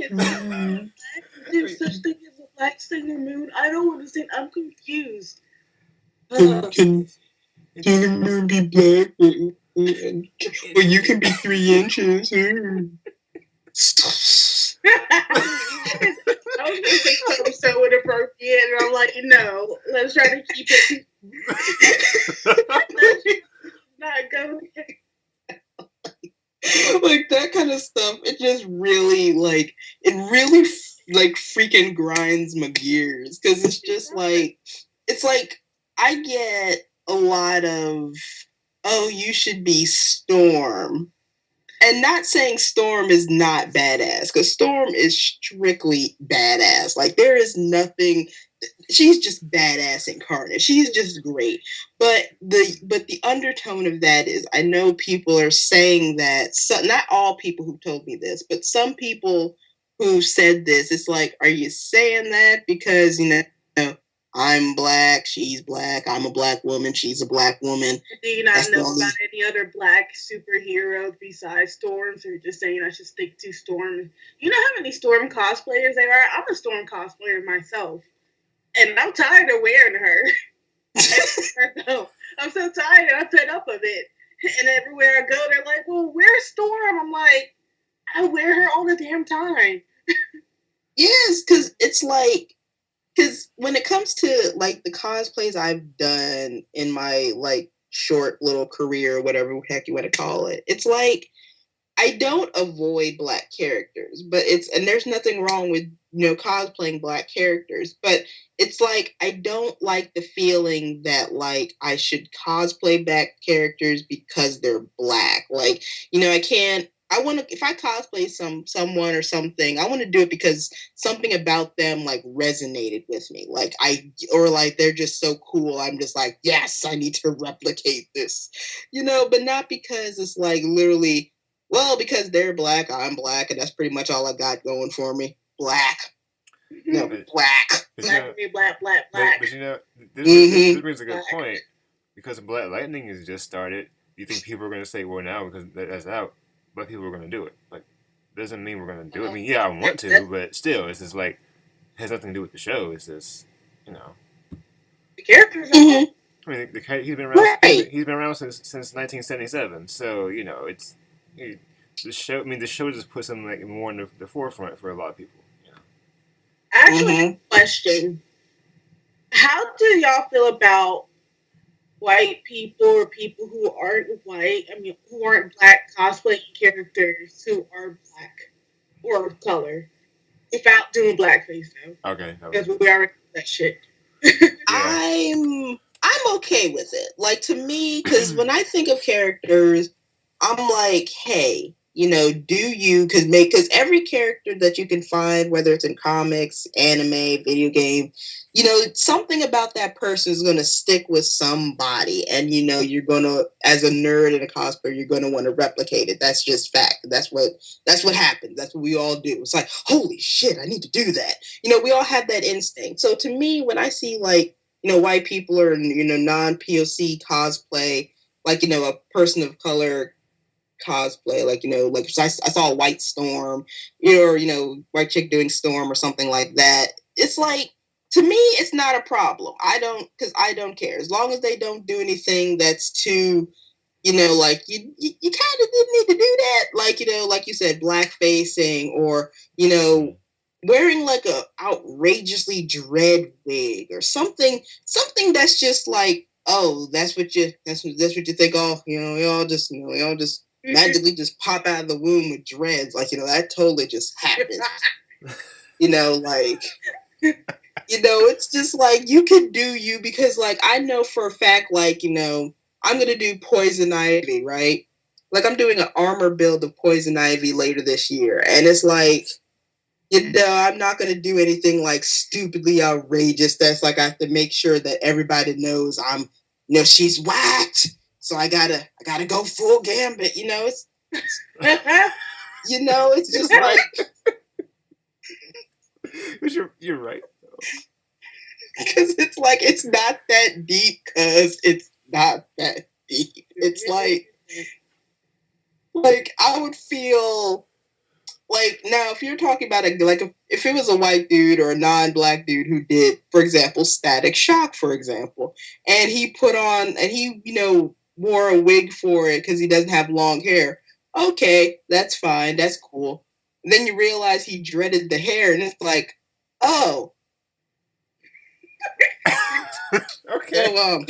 There's such thing as a Black Sailor Moon? I don't understand. I'm confused.
Can Sailor Moon be black? Well, you can be 3 inches.
I was going to say something so inappropriate, and I'm like, no, let's try to keep it. Let's not go there.
Like that kind of stuff. It just really freaking grinds my gears, because it's just like, it's like I get a lot of, oh, you should be Storm. And not saying Storm is not badass, because Storm is strictly badass. Like, there is nothing. She's just badass incarnate. She's just great. But the undertone of that is, I know people are saying that. So, not all people who told me this, but some people who said this. It's like, are you saying that because I'm black, she's black, I'm a black woman, she's a black woman?
Do you not know about any other black superheroes besides Storm? So you're just saying I should stick to Storm? You know how many Storm cosplayers there are? I'm a Storm cosplayer myself. And I'm tired of wearing her. I'm so tired. I'm fed up of it. And everywhere I go, they're like, well, where's Storm? I'm like, I wear her all the damn time.
Yes, because it's like, because when it comes to like the cosplays I've done in my like short little career, whatever the heck you want to call it, it's like I don't avoid black characters, but and there's nothing wrong with cosplaying black characters, but it's like I don't like the feeling that like I should cosplay black characters because they're black. Like, I want to, if I cosplay someone or something, I want to do it because something about them like resonated with me. Like or like they're just so cool. I'm just like, yes, I need to replicate this, but not because it's like literally, well, because they're black, I'm black, and that's pretty much all I got going for me. Black. No, black.
Black.
But this brings a good point, because Blerdlines has just started. You think people are going to say, well, now because that's out, but people are going to do it? Like, doesn't mean we're going to do it. I mean, yeah, I want to, but still, it's just like, it has nothing to do with the show. It's just,
the characters.
I mean, he's been around. Right. He's been around since 1977. So it's the show. I mean, the show just puts him like more in the forefront for a lot of people.
Actually, question: how do y'all feel about white people or people who aren't white? I mean, who aren't black cosplaying characters who are black or of color, without doing blackface though?
Okay.
Because we already did that shit.
I'm okay with it. Like, to me, because when I think of characters, I'm like, hey, do you, because every character that you can find, whether it's in comics, anime, video game, something about that person is going to stick with somebody. And, you're going to, as a nerd and a cosplayer, you're going to want to replicate it. That's just fact. That's what happens. That's what we all do. It's like, holy shit, I need to do that. We all have that instinct. So to me, when I see like, white people or, non-POC cosplay, like, a person of color cosplay, like, like I saw a White Storm, or, white chick doing Storm or something like that. It's like, to me, it's not a problem. I don't care. As long as they don't do anything that's too, like, you kind of didn't need to do that. Like, like you said, black facing, or, wearing like a outrageously dread wig or something that's just like, oh, that's what you think. Oh, y'all just magically just pop out of the womb with dreads. Like, that totally just happened. Like, it's just like, you can do you, because like, I know for a fact, like, I'm going to do Poison Ivy, right? Like, I'm doing an armor build of Poison Ivy later this year. And it's like, I'm not going to do anything like stupidly outrageous. That's like, I have to make sure that everybody knows I'm, she's whacked. So I gotta go full gambit. It's it's just like,
but you're right.
Because it's like, it's not that deep. Cause it's not that deep. It's like I would feel like now, if you're talking about if it was a white dude or a non-black dude who did, for example, Static Shock, for example, and he wore a wig for it because he doesn't have long hair. Okay, that's fine, that's cool. And then you realize he dreaded the hair, and it's like, oh,
okay.
So,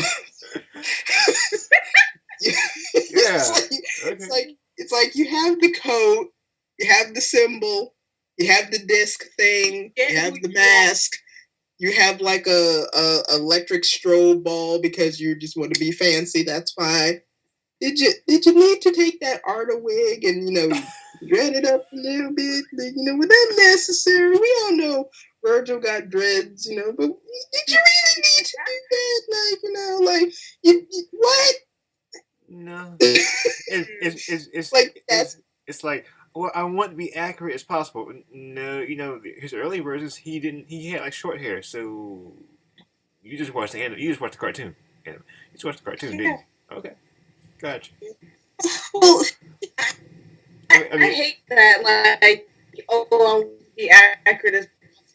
it's like you have the coat, you have the symbol, you have the disc thing, you have the mask, you have like a electric strobe ball because you just want to be fancy. That's fine. Did you need to take that Arta wig and dread it up a little bit? Was that necessary? We all know Virgil got dreads, but did you really need to do that? What?
No. It's like, well, I want to be accurate as possible. No, his early versions, he had like short hair, so you just watched the cartoon. You just watched the cartoon, didn't you? Okay. Gotcha.
Well,
I hate that, be accurate as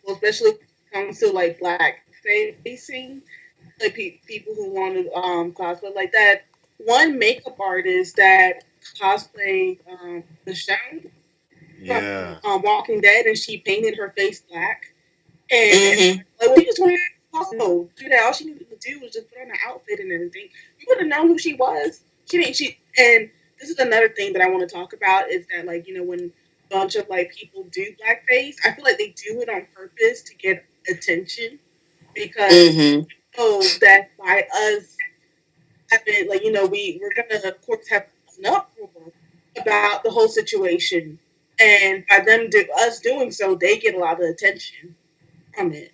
possible, especially when it comes to like black facing, like people who want to cosplay like that. One makeup artist that cosplayed the show from Walking Dead, and she painted her face black. And like, we just wanted to do that. All she needed to do was just put on an outfit and everything. You would have known who she was. And this is another thing that I want to talk about is that, like, when a bunch of like people do blackface, I feel like they do it on purpose to get attention because that by us having, like, we're gonna of course have an uproar about the whole situation, and by us doing so, they get a lot of attention from it.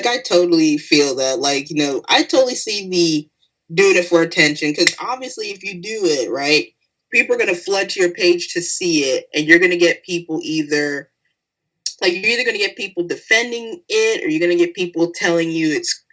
I totally feel that. Like, I totally see the doing it for attention, because obviously if you do it right, people are going to flood to your page to see it, and you're going to get people you're either going to get people defending it, or you're going to get people telling you it's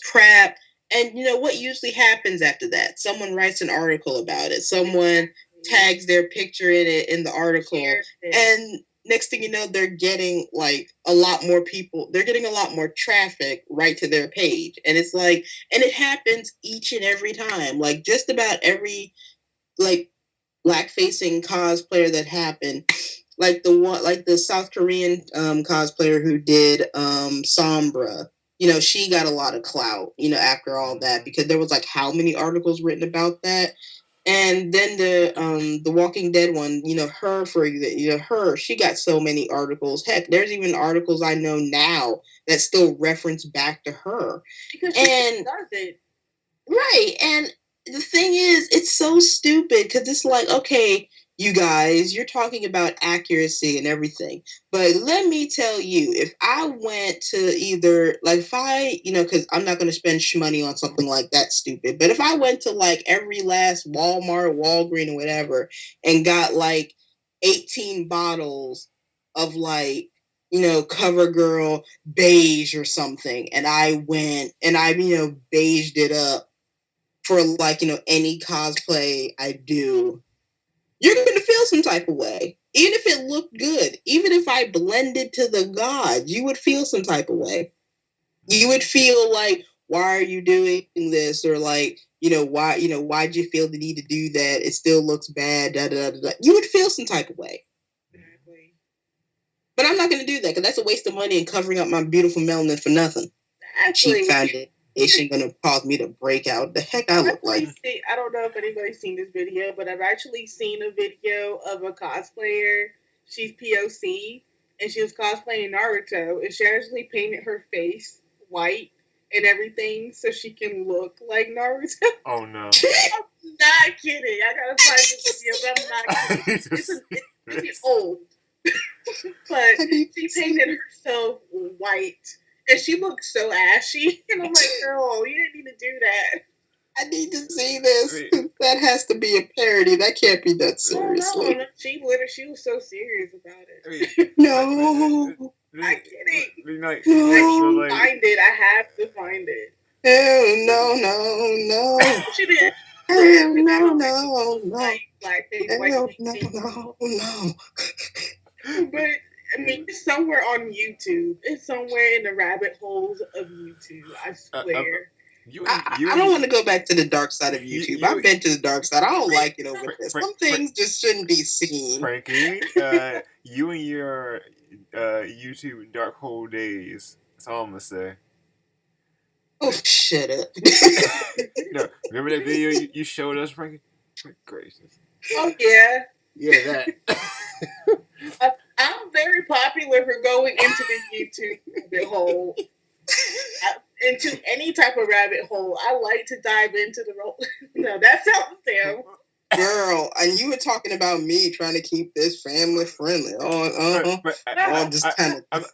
crap. And what usually happens after that? Someone writes an article about it. Someone tags their picture in it in the article, and next thing you know, they're getting like a lot more people. They're getting a lot more traffic right to their page, and it's like, and it happens each and every time. Like just about every like black-facing cosplayer that happened, like the South Korean cosplayer who did Sombra. She got a lot of clout, after all that, because there was like how many articles written about that. And then the Walking Dead one, she got so many articles. Heck, there's even articles I know now that still reference back to her.
Because she does it.
Right. And the thing is, it's so stupid because it's like, okay, you guys, you're talking about accuracy and everything. But let me tell you, if I went to either, like, if I, because I'm not going to spend money on something like that stupid. But if I went to, like, every last Walmart, Walgreens, or whatever, and got, like, 18 bottles of, like, CoverGirl beige or something, and I went and I, beiged it up for, like, any cosplay I do, you're going to feel some type of way. Even if it looked good, even if I blended to the gods, you would feel some type of way. You would feel like, why are you doing this? Or like, why'd you feel the need to do that? It still looks bad. Da, da, da, da. You would feel some type of way.
Exactly.
But I'm not going to do that because that's a waste of money and covering up my beautiful melanin for nothing.
Actually,
cheap foundation going to cause me to break out. The heck I look like.
I don't know if anybody's seen this video, but I've actually seen a video of a cosplayer. She's POC, and she was cosplaying Naruto, and she actually painted her face white and everything so she can look like Naruto.
Oh no!
I'm not kidding. I gotta find this video, but I'm not kidding. It's old, but she painted herself white. And she looked so ashy. And I'm like, girl, you didn't need to do that.
I need to see this. That has to be a parody. That can't be that seriously.
No. She was so serious about it.
No.
I get it.
No.
I need to find it. I have to find it.
No.
She didn't.
No.
Like blackface,
No.
But I mean, it's somewhere on YouTube. It's somewhere in the rabbit holes of YouTube. I swear.
I don't want to go back to the dark side of YouTube. I've been to the dark side. I don't like it over there. Some things just shouldn't be seen.
Frankie, you and your YouTube dark hole days. That's all I'm gonna say.
Oh, shut up.
No, remember that video you showed us, Frankie? Gracious.
Oh, yeah.
Yeah,
that. I'm very popular for going into the YouTube rabbit hole. Into any type of rabbit hole. I like to dive into the role. No, that sounds terrible.
Girl, and you were talking about me trying to keep this family friendly. Just kind of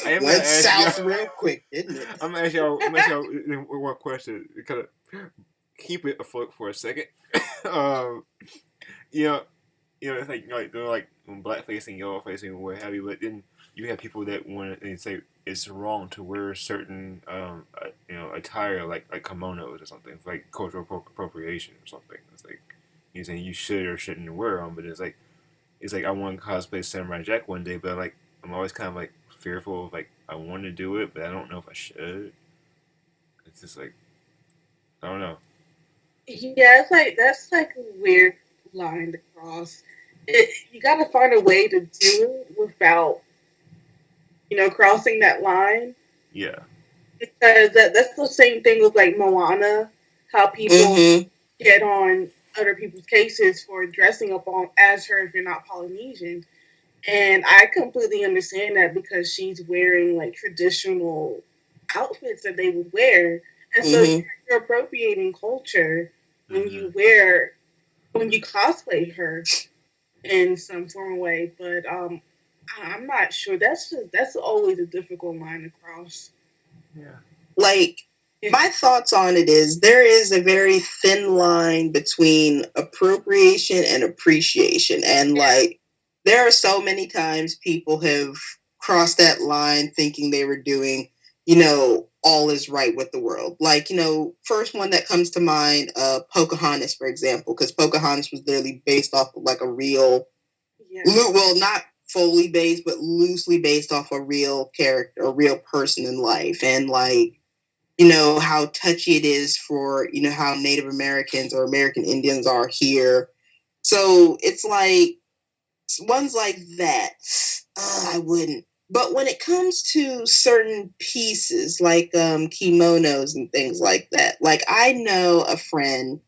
went south real quick, didn't it?
I'm gonna ask y'all one question. Kind of keep it afloat for a second. It's like they're like blackface and yellowface and what have you, but then you have people that want to say it's wrong to wear certain attire like kimonos or something. It's like cultural appropriation or something. It's like you're saying you should or shouldn't wear them, but it's like I want to cosplay Samurai Jack one day, but like I'm always kind of like fearful of like I want to do it, but I don't know if I should. It's just like I don't know.
Yeah, it's like that's like a weird line to cross. You got to find a way to do it without, crossing that line.
Yeah.
Because that's the same thing with like Moana, how people get on other people's cases for dressing up as her if you're not Polynesian. And I completely understand that because she's wearing like traditional outfits that they would wear. And so you're appropriating culture when you cosplay her in some form of way. But I'm not sure. That's always a difficult line to cross.
Yeah.
Like, my thoughts on it is there is a very thin line between appropriation and appreciation. And like, there are so many times people have crossed that line thinking they were doing, all is right with the world. Like, first one that comes to mind, Pocahontas, for example, because Pocahontas was literally based off of like a real, well, not fully based, but loosely based off a real character, a real person in life. And like, how touchy it is for, how Native Americans or American Indians are here. So it's like, ones like that, I wouldn't. But when it comes to certain pieces, like kimonos and things like that, like I know a friend,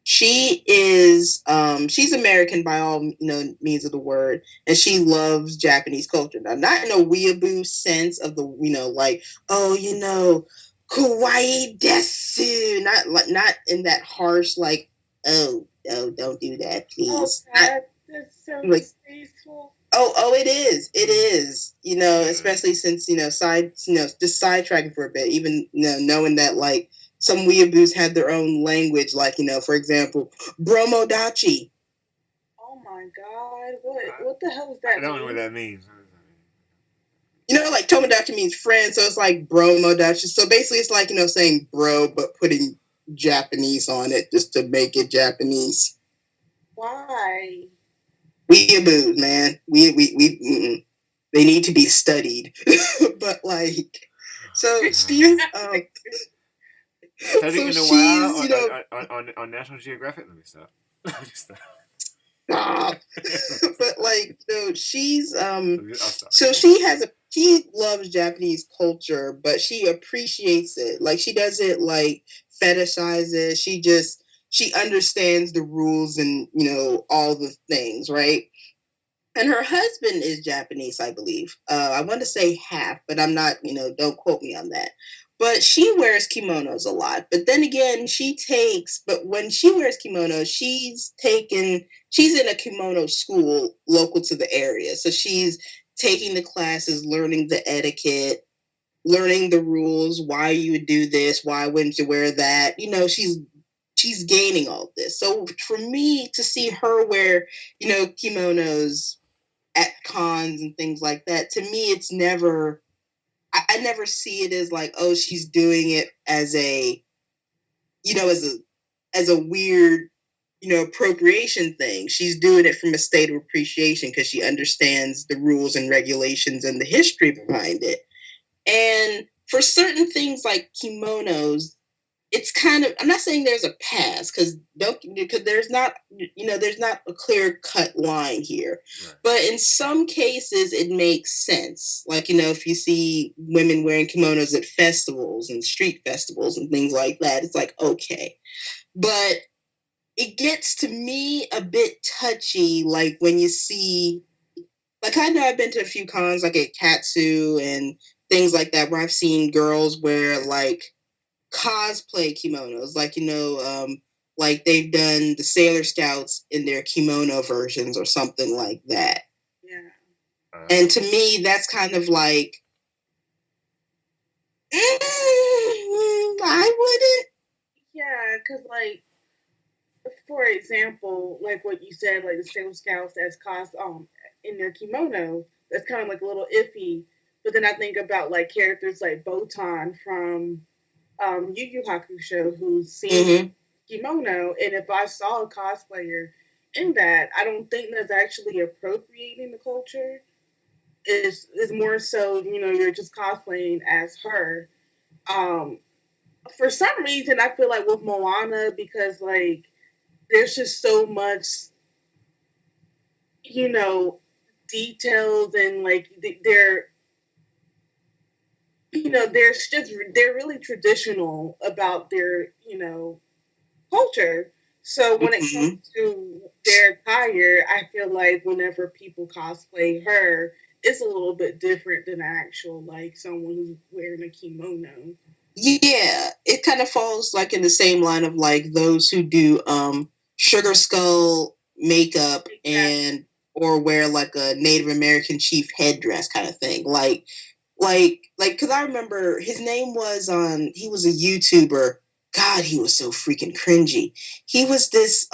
she is, she's American by all, means of the word, and she loves Japanese culture. Now, not in a weeaboo sense of the, like, kawaii desu, not in that harsh, like, oh, don't do that, please.
That's so distasteful.
Oh, it is. It is. Especially since, just sidetracking for a bit, even, knowing that, like, some weeaboos had their own language, like, for example, bromodachi.
Oh my God. What the hell is that?
I don't know what that means.
Like, tomodachi means friend, so it's like bromodachi. So basically it's like, saying bro, but putting Japanese on it just to make it Japanese.
Why?
Weeaboos, man. We they need to be studied. But like, so she's
studying in a while on National Geographic. Let me stop.
Stop. But like, she's so she loves Japanese culture, but she appreciates it. Like, she doesn't like fetishize it. She understands the rules and, all the things, right? And her husband is Japanese, I believe. I want to say half, but I'm not, don't quote me on that. But she wears kimonos a lot. But then again, but when she wears kimonos, she's in a kimono school local to the area. So she's taking the classes, learning the etiquette, learning the rules, why you would do this, why wouldn't you wear that? She's gaining all this. So for me to see her wear, kimonos at cons and things like that, to me, it's never, I never see it as like, oh, she's doing it as a, as a weird appropriation thing. She's doing it from a state of appreciation because she understands the rules and regulations and the history behind it. And for certain things like kimonos, it's kind of, I'm not saying there's a pass because there's not a clear cut line here. Right. But in some cases it makes sense. Like, if you see women wearing kimonos at festivals and street festivals and things like that, it's like, okay. But it gets to me a bit touchy, like when you see, like, I know I've been to a few cons, like at Katsu and things like that, where I've seen girls wear like cosplay kimonos, like, like they've done the Sailor Scouts in their kimono versions or something like that. Yeah. And to me, that's kind of like, I wouldn't.
Yeah, because, like, for example, like what you said, like the Sailor Scouts as in their kimono, that's kind of like a little iffy. But then I think about like characters like Botan from Yu Yu Hakusho, who's seen kimono, and if I saw a cosplayer in that, I don't think that's actually appropriating the culture. Is more so, you're just cosplaying as her. For some reason, I feel like with Moana, because like there's just so much, details, and like they're they're really traditional about their, culture. So when it comes to their attire, I feel like whenever people cosplay her, it's a little bit different than actual, like, someone who's wearing a kimono.
Yeah, it kind of falls like in the same line of like those who do sugar skull makeup and or wear like a Native American chief headdress kind of thing. Like, because I remember his name was he was a YouTuber. God, he was so freaking cringy. He was this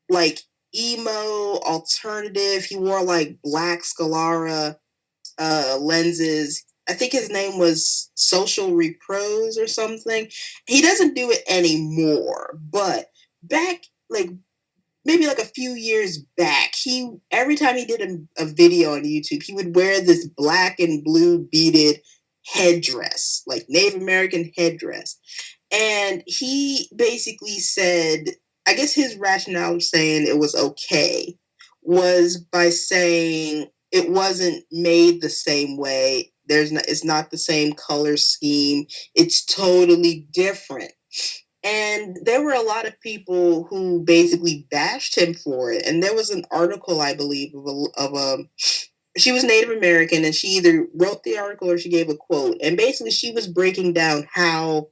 like emo alternative. He wore like black Scalara lenses. I think his name was Social Repros or something. He doesn't do it anymore, but back like maybe like a few years back, every time he did a video on YouTube, he would wear this black and blue beaded headdress, like Native American headdress. And he basically said, I guess his rationale of saying it was okay was by saying it wasn't made the same way. It's not the same color scheme. It's totally different. And there were a lot of people who basically bashed him for it. And there was an article, I believe, she was Native American, and she either wrote the article or she gave a quote. And basically she was breaking down how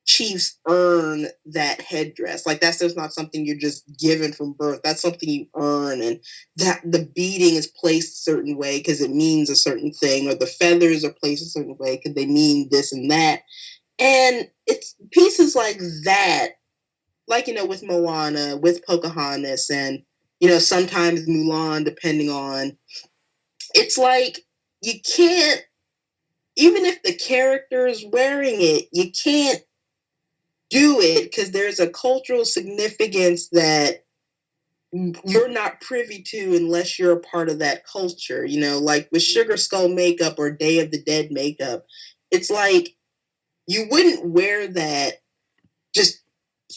chiefs earn that headdress. Like, that's just not something you're just given from birth. That's something you earn, and that the beading is placed a certain way because it means a certain thing, or the feathers are placed a certain way because they mean this and that. And it's pieces like that, like, with Moana, with Pocahontas, and, sometimes Mulan, depending on, it's like, you can't, even if the character is wearing it, you can't do it because there's a cultural significance that you're not privy to unless you're a part of that culture. Like with Sugar Skull makeup or Day of the Dead makeup, it's like you wouldn't wear that just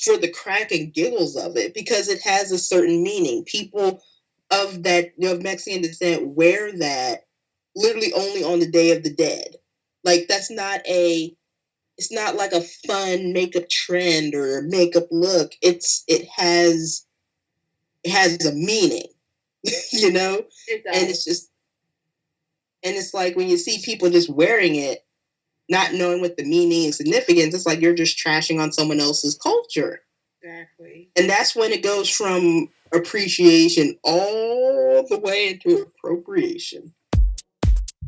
for the crack and giggles of it, because it has a certain meaning. People of that, of Mexican descent wear that literally only on the Day of the Dead. Like, it's not like a fun makeup trend or makeup look. It has a meaning, It does. And it's like when you see people just wearing it, not knowing what the meaning and significance, it's like you're just trashing on someone else's culture.
Exactly.
And that's when it goes from appreciation all the way into appropriation.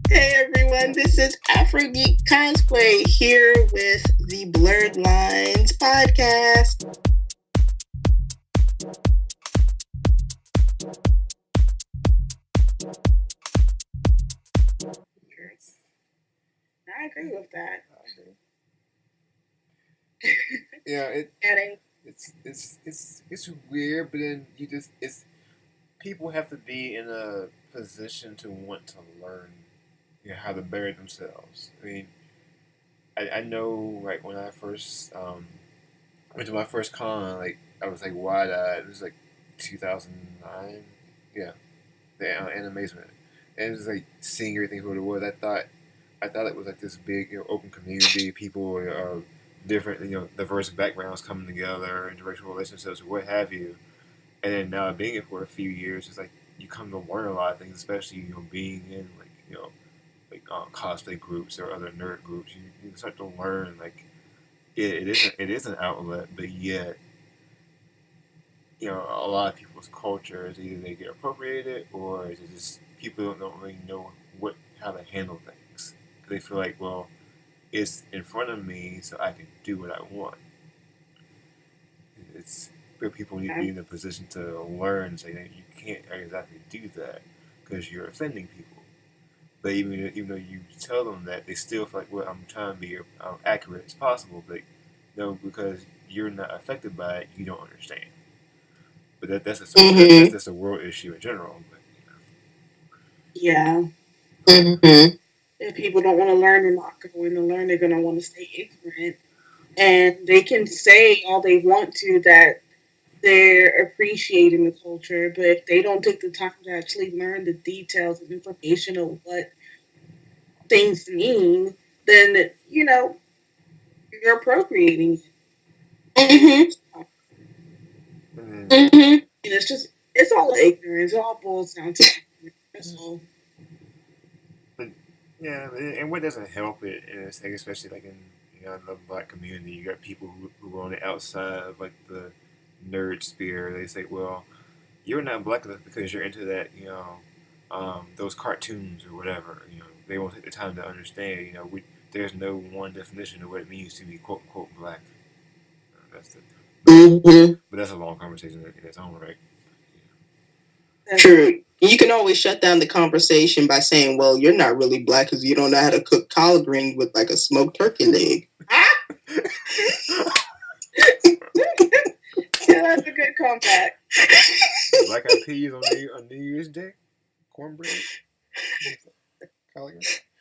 Hey everyone, this is AfroGeek Cosplay here with the Blerdlines podcast.
I agree with that.
Yeah, it's weird, but then it's people have to be in a position to want to learn, how to better themselves. I mean, I know like when I first went to my first con, like I was like wide eyed. It was like 2009, yeah, the animation, and it was like seeing everything for what it was. I thought it was like this big, open community, people of different, diverse backgrounds coming together, interracial relationships, what have you. And then now being here for a few years, it's like you come to learn a lot of things, especially being in like cosplay groups or other nerd groups. You start to learn like it is an outlet, but yet a lot of people's culture is either they get appropriated or it's just people don't really know how to handle things. They feel like, well, it's in front of me, so I can do what I want. It's where people need to be in a position to learn, so you can't exactly do that because you're offending people. But even though you tell them that, they still feel like, well, I'm trying to be accurate as possible, but no, because you're not affected by it, you don't understand. But that's just a world issue in general. But,
Yeah.
If people don't want to learn, they're not going to learn. They're going to want to stay ignorant. And they can say all they want to that they're appreciating the culture, but if they don't take the time to actually learn the details and information of what things mean, then, you're appropriating it. And it's all ignorance. It all boils down to ignorance. That's all.
But, yeah, and what doesn't help it is, like, especially like in the black community, you got people who are on the outside of like the nerd sphere. They say, well, you're not black enough because you're into that, those cartoons or whatever. They won't take the time to understand. There's no one definition of what it means to be quote unquote black. But that's a long conversation in its own right.
True. You can always shut down the conversation by saying, well, you're not really black because you don't know how to cook collard greens with like a smoked turkey leg.
Yeah, that's a good comeback.
Black eyed peas on New Year's Day? Cornbread?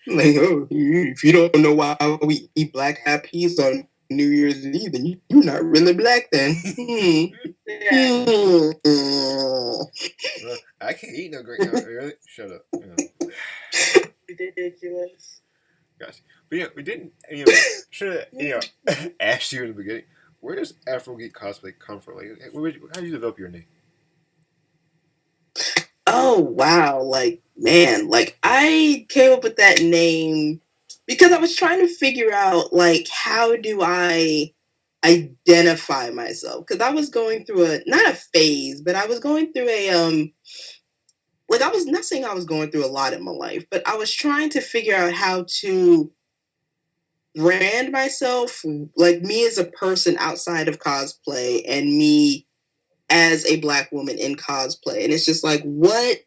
Like, oh, if you don't know why we eat black eyed peas on New Year's Eve, then you're not really black then.
Well, I can't eat no great really? Shut up.
Ridiculous.
Gotcha. But we didn't, should have, asked you in the beginning, where does AfroGeek Cosplay come from? Like, how did you develop your name?
Oh, wow. Like, man, like I came up with that name because I was trying to figure out, like, how do I identify myself? Because I was going through not a phase, but I was going through like, I was not saying I was going through a lot in my life, but I was trying to figure out how to brand myself, like me as a person outside of cosplay and me as a Black woman in cosplay. And it's just like, what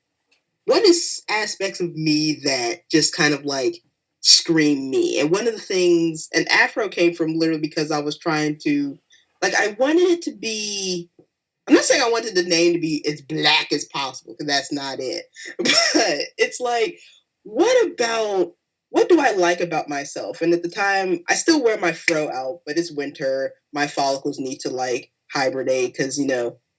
is aspects of me that just kind of like scream me? And one of the things, and Afro came from literally because I was trying to, like, I wanted it to be, I'm not saying I wanted the name to be as black as possible, because that's not it. But it's like, what do I like about myself? And at the time, I still wear my fro out, but it's winter. My follicles need to like hibernate because,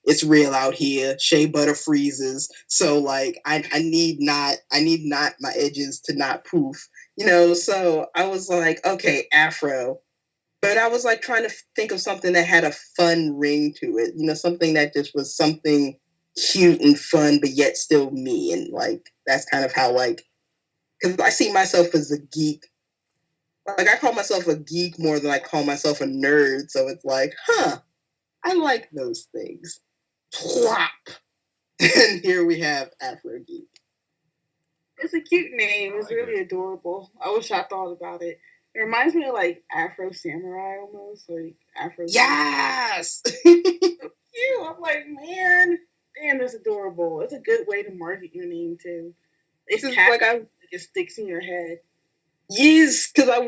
it's real out here. Shea butter freezes. So like I need not my edges to not poof. So I was like, okay, Afro. But I was like trying to think of something that had a fun ring to it. Something that just was something cute and fun, but yet still me. And like that's kind of how because I see myself as a geek. Like I call myself a geek more than I call myself a nerd. So it's like, I like those things. Plop. And here we have AfroGeek.
It's a cute name. It's really adorable. I wish I thought about it. It reminds me of like Afro Samurai almost. Like Afro.
Yes!
So cute. I'm like, man, damn, that's adorable. It's a good way to market your name too. It's like it sticks in your head.
Yes, because I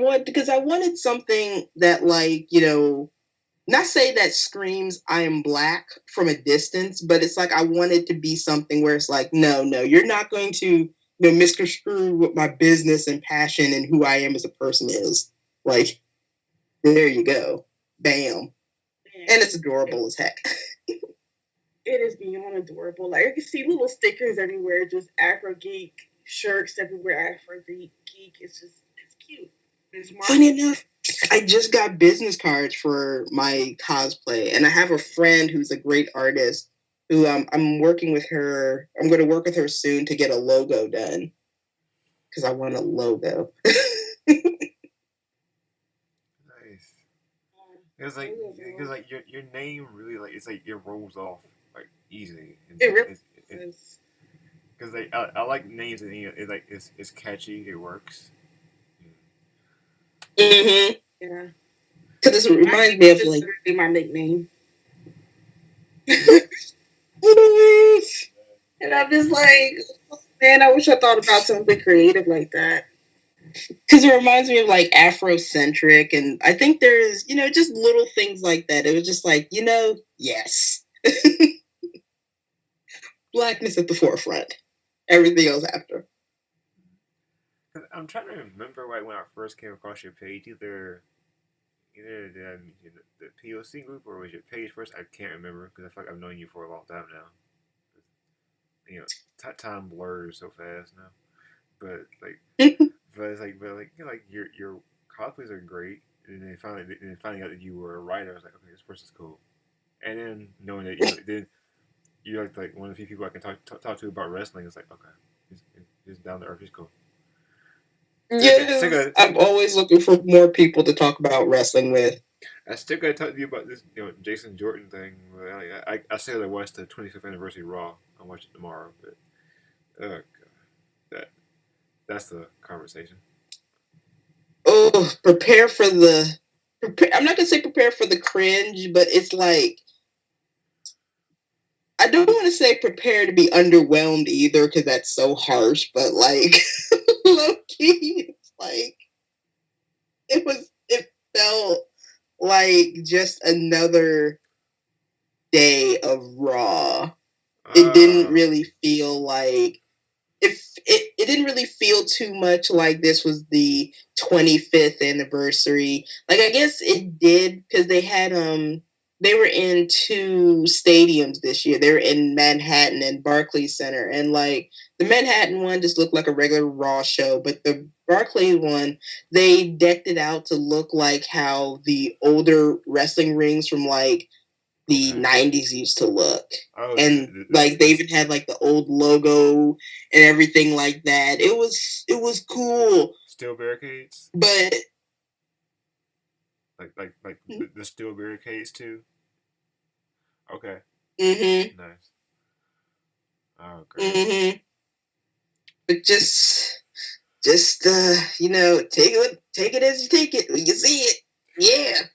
wanted something that like, not say that screams I am black from a distance, but it's like I want it to be something where it's like, no, you're not going to misconstrue what my business and passion and who I am as a person is. Like, there you go. Bam. And it's adorable as heck.
It is beyond adorable. Like, you can see little stickers everywhere, just AfroGeek shirts everywhere, AfroGeek. It's cute. It's
funny enough, I just got business cards for my cosplay, and I have a friend who's a great artist who I'm working with her. I'm going to work with her soon to get a logo done because I want a logo.
Nice. It's like your name really like it's like it rolls off like easy.
It really is.
Because like I like names and it's catchy. It works.
Mm-hmm.
Yeah.
Because it reminds me of like
my nickname. And I'm just like, man, I wish I thought about something creative like that.
Because it reminds me of like Afrocentric, and I think there's just little things like that. It was just like yes, blackness at the forefront. Everything else after.
I'm trying to remember when I first came across your page, either the POC group or was your page first? I can't remember because I feel like I've known you for a long time now. Time blurs so fast now. But your cosplays are great, and then finding out that you were a writer, I was like, okay, this person's cool. And then knowing that you're like one of the few people I can talk to about wrestling, it's like, okay, he's down to earth, he's cool.
Yes, I'm always looking for more people to talk about wrestling with.
I still gotta talk to you about this, Jason Jordan thing. I said I watched the 25th anniversary Raw. I'll watch it tomorrow, but that's the conversation.
Oh, I'm not gonna say prepare for the cringe, but it's like I don't want to say prepare to be underwhelmed either, because that's so harsh. But like, low key, it's like it felt like just another day of Raw. It didn't really feel like it didn't really feel too much like this was the 25th anniversary. Like, I guess it did because they had they were in two stadiums this year. They were in Manhattan and Barclays Center, and like the Manhattan one just looked like a regular Raw show, but the Barclays one, they decked it out to look like how the older wrestling rings from like the 90s used to look. And like they even had like the old logo and everything like that. It was cool.
Steel barricades?
But
like the steel barricades too? Okay.
Mm-hmm.
Nice. Oh, great.
Mm-hmm. But just take it as you take it when you see it. Yeah.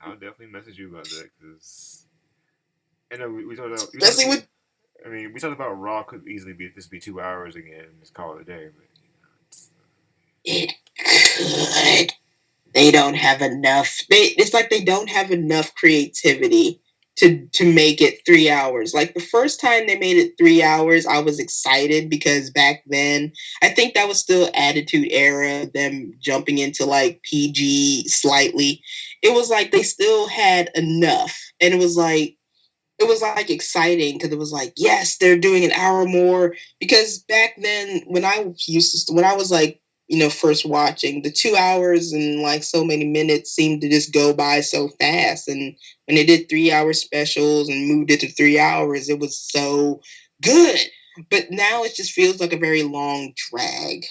I'll definitely message you about that because I know we talked about. We talked about Raw could easily be 2 hours again and just call it a day, but
it could. They don't have enough. It's like they don't have enough creativity to make it 3 hours. Like the first time they made it 3 hours, I was excited because back then I think that was still Attitude Era, them jumping into like PG slightly. It was like they still had enough, and it was like exciting because it was like, yes, they're doing an hour more. Because back then when I was like, first watching, the 2 hours and like so many minutes seemed to just go by so fast. And when they did 3 hour specials and moved it to 3 hours, it was so good. But now it just feels like a very long drag,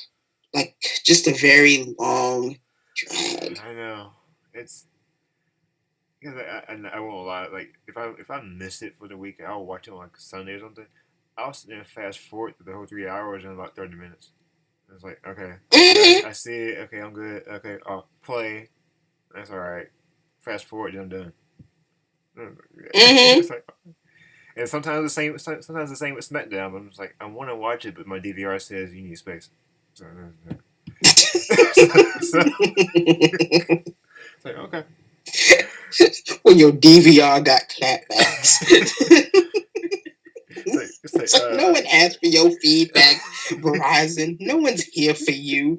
like just a very long drag.
I know it's. I won't lie. Like if I miss it for the week, I'll watch it on like Sunday or something. I'll sit there and fast forward the whole 3 hours in about 30 minutes. It's like, okay, I see it. Okay, I'm good. Okay, I'll play. That's all right. Fast forward, then I'm done. It's like, and sometimes the same with SmackDown. But I'm just like, I want to watch it, but my DVR says you need space. So it's like, okay.
When your DVR got clapbacks.
It's
like no one asked for your feedback, Verizon. No one's here for you.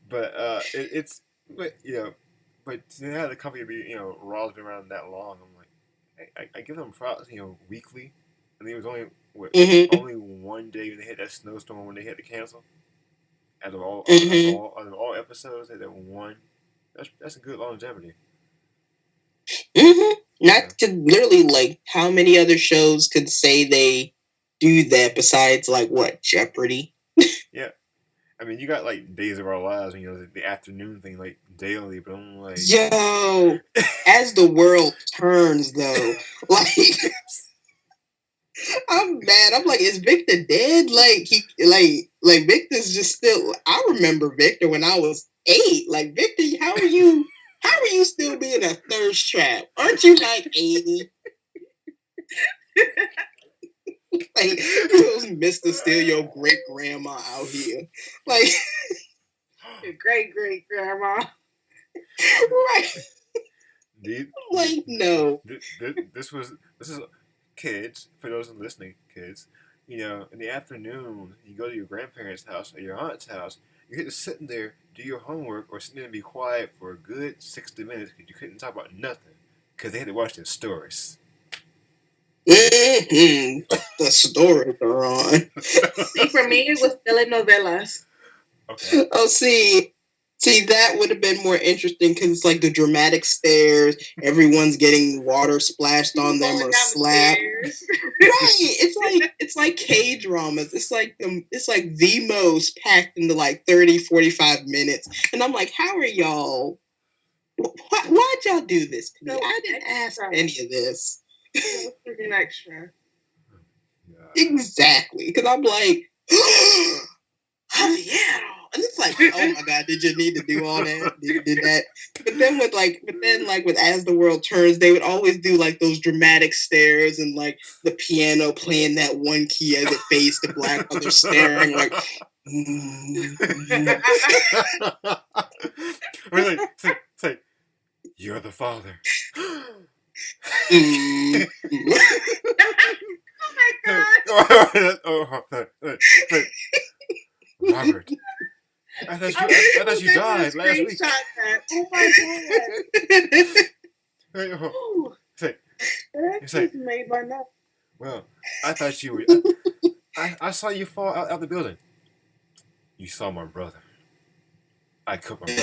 But but to have the company be revolving around that long, I'm like, I give them props, weekly. I think it was only one day when they had that snowstorm when they had to cancel. Out of all episodes, they had that one. That's a good longevity.
Not to literally like how many other shows could say they do that besides like what, Jeopardy?
Yeah. I mean, you got like Days of Our Lives, the afternoon thing, like daily, but I'm like,
yo, As the World Turns, though, like, I'm mad. I'm like, is Victor dead? Like Victor's just still. I remember Victor when I was 8. Like, Victor, how are you still being a thirst trap? Aren't you like 80? Like, those Mr. Steal Your Great Grandma out here. Like,
your great grandma.
Right. Like, no.
This is kids, for those listening, kids. In the afternoon, you go to your grandparents' house or your aunt's house. You get to sit in there, do your homework, or sit there and be quiet for a good 60 minutes because you couldn't talk about nothing because they had to watch their stories.
The stories are on.
See, for me, it was telenovelas.
Okay.
Oh, see, that would have been more interesting because it's like the dramatic stares. Everyone's getting water splashed on them or slapped. Right. It's like K-dramas. It's like the most packed into like 30, 45 minutes. And I'm like, how are y'all? Why'd y'all do this to me? I didn't ask for any of this.
Freaking extra.
Exactly. Because I'm like, yeah. And it's like, oh my God, did you need to do all that? Did that? But then with As the World Turns, they would always do like those dramatic stares and like the piano playing that one key as it fades to black while they're staring like.
It's like, you're the father.
Oh my God!
Robert, I thought you died last week.
Oh my God! That just made my mouth.
Well, I thought you were. I saw you fall out the building. You saw my brother. I cooked my brother.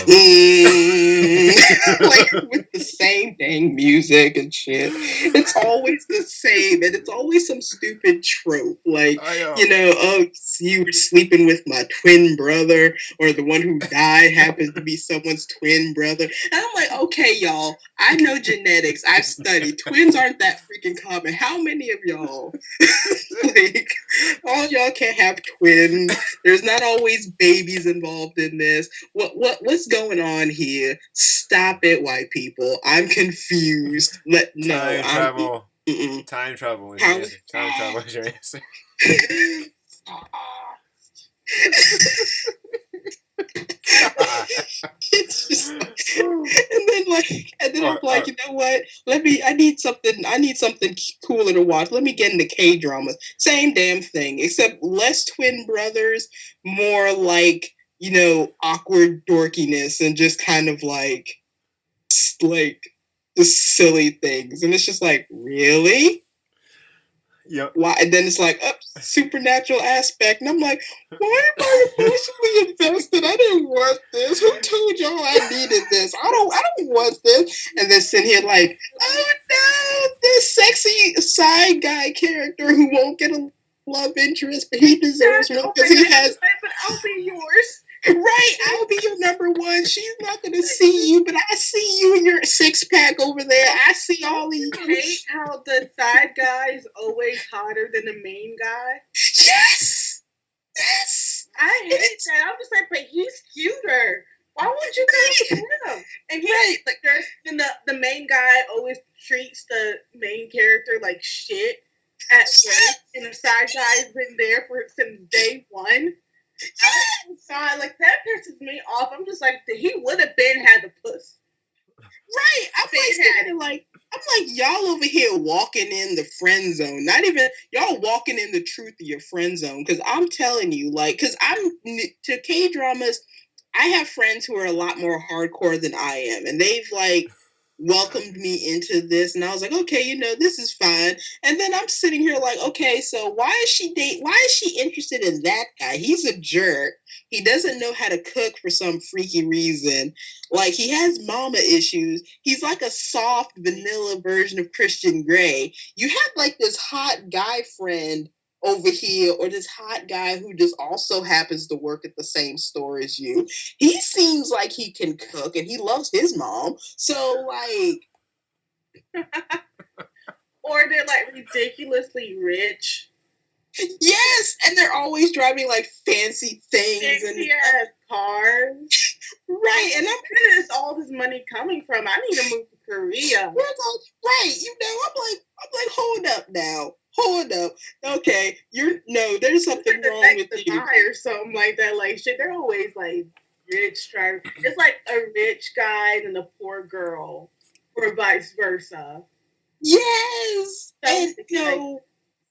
Like with the same dang music and shit. It's always the same, and it's always some stupid trope. Like, you were sleeping with my twin brother, or the one who died happens to be someone's twin brother. And I'm like, okay, y'all, I know genetics. I've studied. Twins aren't that freaking common. How many of y'all? Like, all y'all can't have twins. There's not always babies involved in this. What's going on here? Stop it, white people. I'm confused.
Time travel. Time travel is your answer.
It's just, and then I'm like, you know what? I need something cooler to watch. Let me get into K-dramas. Same damn thing, except less twin brothers, more like, awkward dorkiness and just kind of like just silly things. And it's just like, really?
Yep.
Why? And then it's like, supernatural aspect. And I'm like, why am I emotionally invested? I didn't want this. Who told y'all I needed this? I don't want this. And then sitting here like, oh no, this sexy side guy character who won't get a love interest, but he deserves one because he has.
But I'll be yours.
Right, I'll be your number one. She's not gonna see you, but I see you in your 6-pack over there. I see all these.
I hate how the side guy is always hotter than the main guy.
Yes.
I hate that. I'm just like, but he's cuter. Why won't you go to him? And he's like, then the main guy always treats the main character like shit at first, and the side guy's been there since day one. Like that pisses me off. I'm just like, he would have been had the puss.
Right. I'm like, y'all over here walking in the friend zone. Not even y'all walking in the truth of your friend zone. Because I'm telling you, like, because I'm to K dramas. I have friends who are a lot more hardcore than I am, and they've like welcomed me into this, and I was like, okay, this is fine. And then I'm sitting here like, okay, so why is she interested in that guy? He's a jerk. He doesn't know how to cook for some freaky reason. Like, he has mama issues. He's like a soft vanilla version of Christian Grey. You have like this hot guy friend over here, or this hot guy who just also happens to work at the same store as you. He seems like he can cook and he loves his mom. So like
or they're like ridiculously rich.
Yes, and they're always driving like fancy things and
cars.
Right, and
where is all this money coming from? I need to move to Korea.
Right, I'm like, hold up now. Hold up. Okay, there's something wrong with you.
Or something like that. Like shit, they're always like rich driving. It's like a rich guy and a poor girl, or vice versa.
Yes, and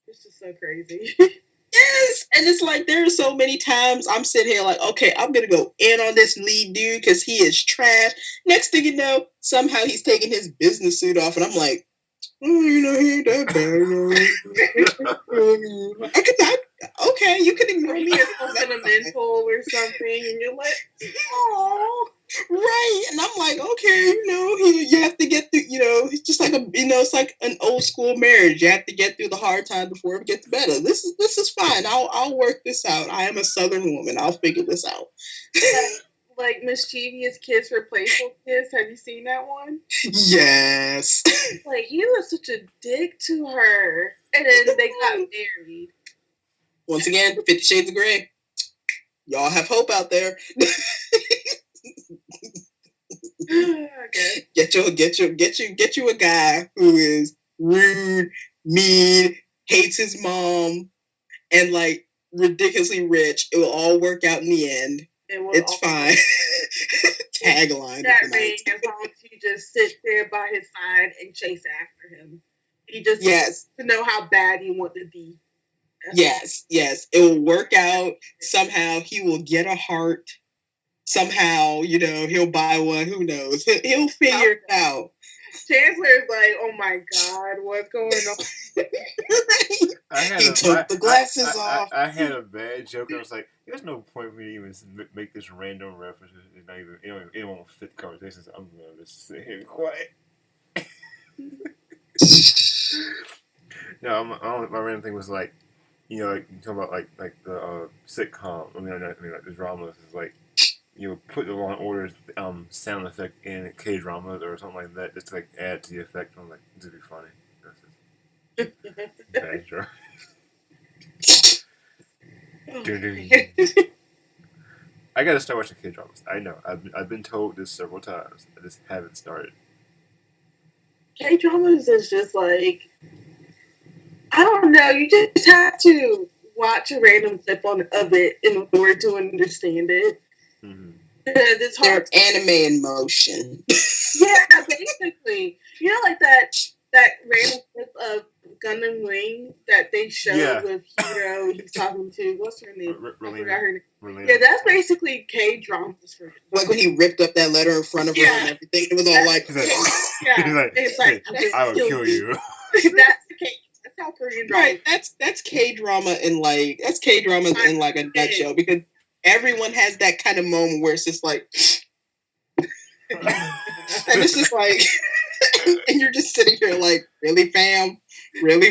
it's just so crazy.
Yes, and it's like there are so many times I'm sitting here like, okay, I'm gonna go in on this lead dude because he is trash. Next thing you know, somehow he's taking his business suit off, and I'm like, he ain't that bad. Okay, you can ignore me as
sentimental or something, and you're like,
oh, right. And I'm like, okay, you have to get through. It's just like it's like an old school marriage. You have to get through the hard time before it gets better. This is fine. I'll work this out. I am a Southern woman. I'll figure this out.
Like Mischievous Kiss for Playful Kiss. Have you seen that one?
Yes.
Like, he was such a dick to her. And then they got married.
Once again, 50 Shades of Grey. Y'all have hope out there.
Okay.
Get you a guy who is rude, mean, hates his mom, and like ridiculously rich. It will all work out in the end. It's fine. Tagline.
That man, as long as you just sit there by his side and chase after him. He just wants to know how bad you want to be.
Yes. It will work out. Somehow he will get a heart. Somehow, he'll buy one. Who knows? He'll figure it out.
Chancellor is like, oh my God, what's going on?
He took the glasses off.
I had a bad joke. I was like, there's no point for me to even make this random reference. It's not even, it won't fit the conversation, so I'm going to just sit here quiet. No, my random thing was like, like you talk about like the sitcom. I mean like the dramas is like, put the Law and Order's sound effect in K-dramas or something like that, just to like add to the effect. I'm like, this would be funny. Bad joke. I gotta start watching K-dramas. I know. I've been told this several times. I just haven't started.
K-dramas is just like, I don't know. You just have to watch a random clip of it in order to understand it.
Mm-hmm.
It's hard.
They're anime in motion.
Yeah, basically. Like that random clip of Gundam Wing that they showed with Hiro. He's talking to, what's her name? I forgot her name. Yeah, that's basically K-dramas for him.
Like when he ripped up that letter in front of her and everything. It was all like,
it's like,
I will kill you.
That's the K. That's how Korean drama.
Right, that's K-drama in like a nutshell, because everyone has that kind of moment where it's just like, and it's just like, and you're just sitting here like, really fam, and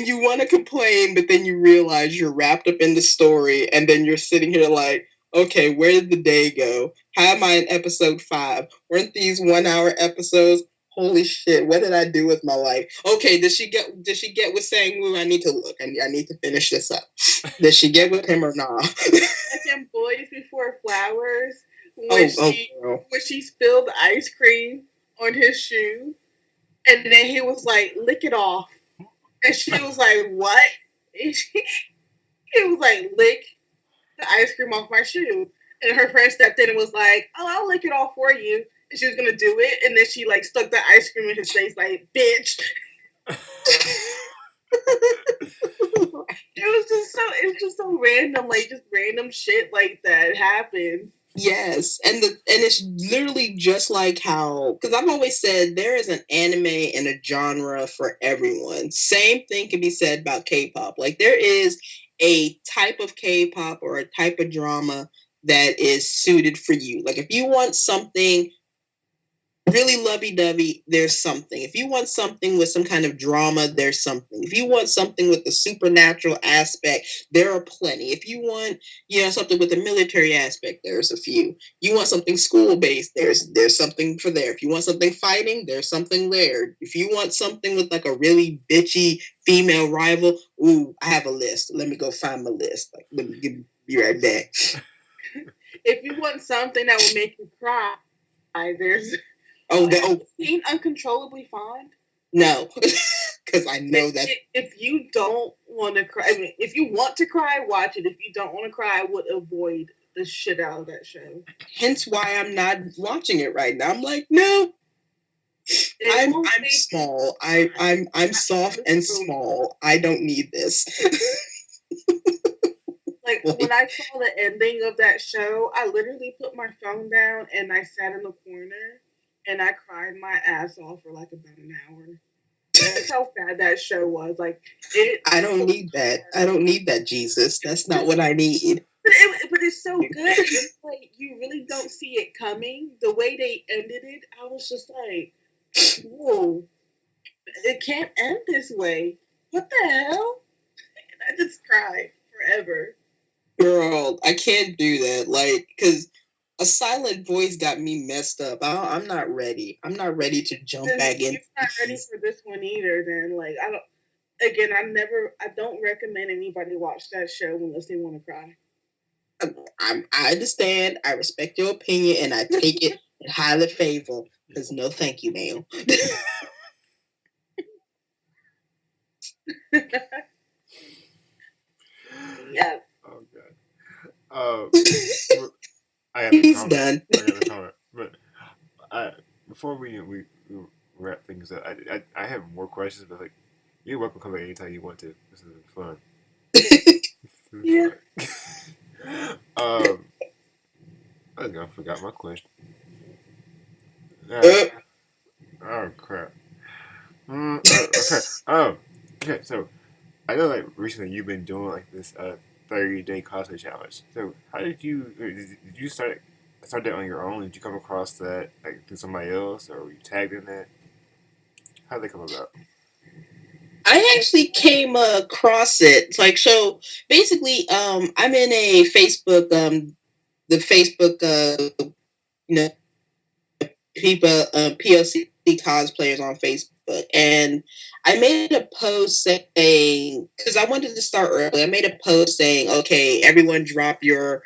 you want to complain, but then you realize you're wrapped up in the story, and then you're sitting here like, okay, where did the day go? How am I in episode 5? Weren't these 1-hour episodes? Holy shit, what did I do with my life? Okay, did she get with Sang-woo? I need to look. I need to finish this up. Did she get with him or not?
Like in Boys Before Flowers, when she spilled ice cream on his shoe, and then he was like, lick it off. And she was like, what? He was like, lick the ice cream off my shoe. And her friend stepped in and was like, oh, I'll lick it off for you. she was gonna do it, and then she like stuck the ice cream in his face, like, bitch. It's just so random, like just random shit like that happened.
Yes, and it's literally just like how, because I've always said there is an anime and a genre for everyone. Same thing can be said about K-pop. Like there is a type of K-pop or a type of drama that is suited for you. Like if you want something really lovey-dovey, there's something. If you want something with some kind of drama, there's something. If you want something with the supernatural aspect, there are plenty. If you want, something with a military aspect, there's a few. You want something school-based, there's something for there. If you want something fighting, there's something there. If you want something with like a really bitchy female rival, ooh, I have a list. Let me go find my list. Like, let me be right back.
If you want something that will make you cry, there's... Seen Uncontrollably Fond?
No, because I know that
if you don't want to cry, if you want to cry, watch it. If you don't want to cry, I would avoid the shit out of that show.
Hence why I'm not watching it right now. I'm like, no. I'm small. I'm soft and small. I don't need this.
Like when I saw the ending of that show, I literally put my phone down and I sat in the corner. And I cried my ass off for like about an hour. That's how sad that show was. Like
I don't need that. I don't need that, Jesus. That's not what I need.
But it's so good. It's like you really don't see it coming. The way they ended it, I was just like, whoa, it can't end this way. What the hell? And I just cried forever.
Girl, I can't do that. Like, because a silent voice got me messed up. I'm not ready. I'm not ready to jump back in.
You're not ready for this one either. Then, like, I don't recommend anybody watch that show unless they want to cry.
I understand. I respect your opinion, and I take it in highly favor. Because no, thank you, ma'am.
Yeah.
Oh God.
He's done.
I got a comment, but before we wrap things up, I have more questions, but like, you're welcome to come back anytime you want to. This is fun.
Yeah.
I forgot my question. Oh crap. Okay. Okay. So I know, like recently you've been doing like this 30-day cosplay challenge. So how did you start that on your own? Did you come across that like through somebody else, or were you tagged in that? How did they come about?
I actually came across it. It's like, so basically, I'm in a Facebook, the Facebook, people, POC cosplayers on Facebook, and I made a post saying, because I wanted to start early, I made a post saying, okay, everyone drop your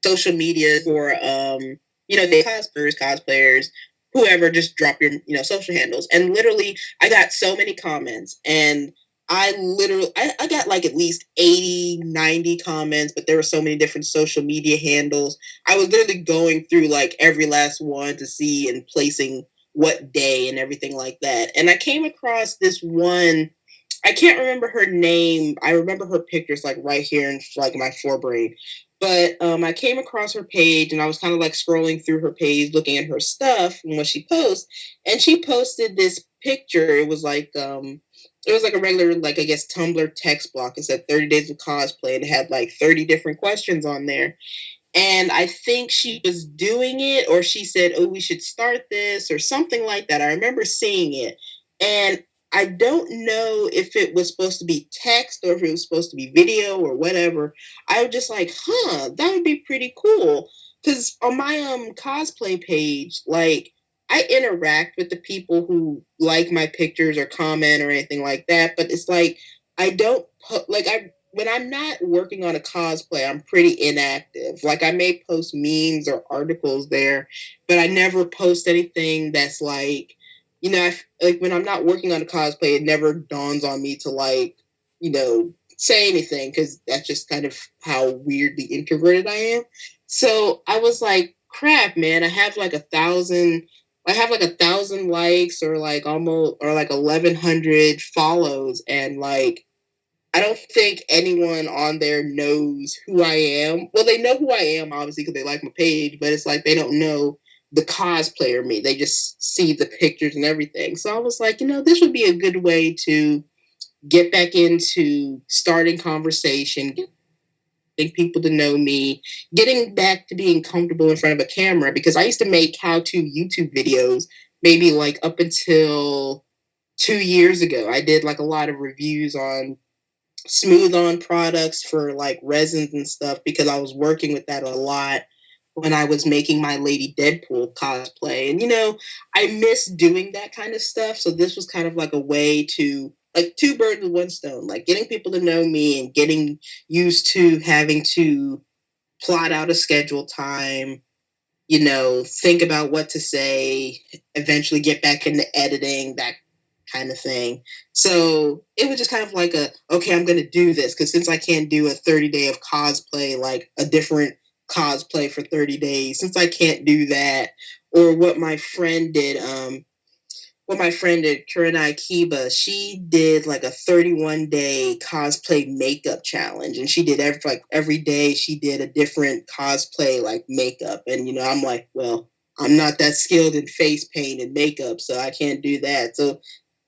social media for, the cosplayers, whoever, just drop your, social handles. And literally, I got so many comments, and I got like at least 80, 90 comments, but there were so many different social media handles. I was literally going through like every last one to see and placing what day and everything like that. And I came across this one, I can't remember her name. I remember her pictures like right here in like my forebrain. But I came across her page, and I was kind of like scrolling through her page, looking at her stuff and what she posts. And she posted this picture. It was like a regular, like, I guess, Tumblr text block. It said 30 days of cosplay, and it had like 30 different questions on there. And I think she was doing it, or she said, oh, we should start this, or something like that. I remember seeing it. And I don't know if it was supposed to be text or if it was supposed to be video or whatever. I was just like, that would be pretty cool. Because on my cosplay page, like, I interact with the people who like my pictures or comment or anything like that. But it's like, I don't when I'm not working on a cosplay, I'm pretty inactive. Like, I may post memes or articles there, but I never post anything that's like, like when I'm not working on a cosplay, it never dawns on me to like, say anything, because that's just kind of how weirdly introverted I am. So I was like, crap, man, I have like 1,000. I have like 1,000 likes or like almost or like 1,100 follows, and like I don't think anyone on there knows who I am. Well, they know who I am, obviously, because they like my page, but it's like they don't know the cosplayer me. They just see the pictures and everything. So I was like, this would be a good way to get back into starting conversation, getting people to know me, getting back to being comfortable in front of a camera, because I used to make how-to YouTube videos maybe like up until 2 years ago. I did like a lot of reviews on smooth on products for like resins and stuff because I was working with that a lot when I was making my Lady Deadpool cosplay. And I miss doing that kind of stuff. So this was kind of like a way to like two birds with one stone, like getting people to know me and getting used to having to plot out a schedule time, think about what to say, eventually get back into editing, that kind of thing. So it was just kind of like okay, I'm going to do this, because since I can't do a 30-day of cosplay, like a different cosplay for 30 days, since I can't do that, or what my friend did, Kurenai Kiba, she did like a 31-day cosplay makeup challenge, and she did every day she did a different cosplay like makeup, and I'm like, well, I'm not that skilled in face paint and makeup, so I can't do that. So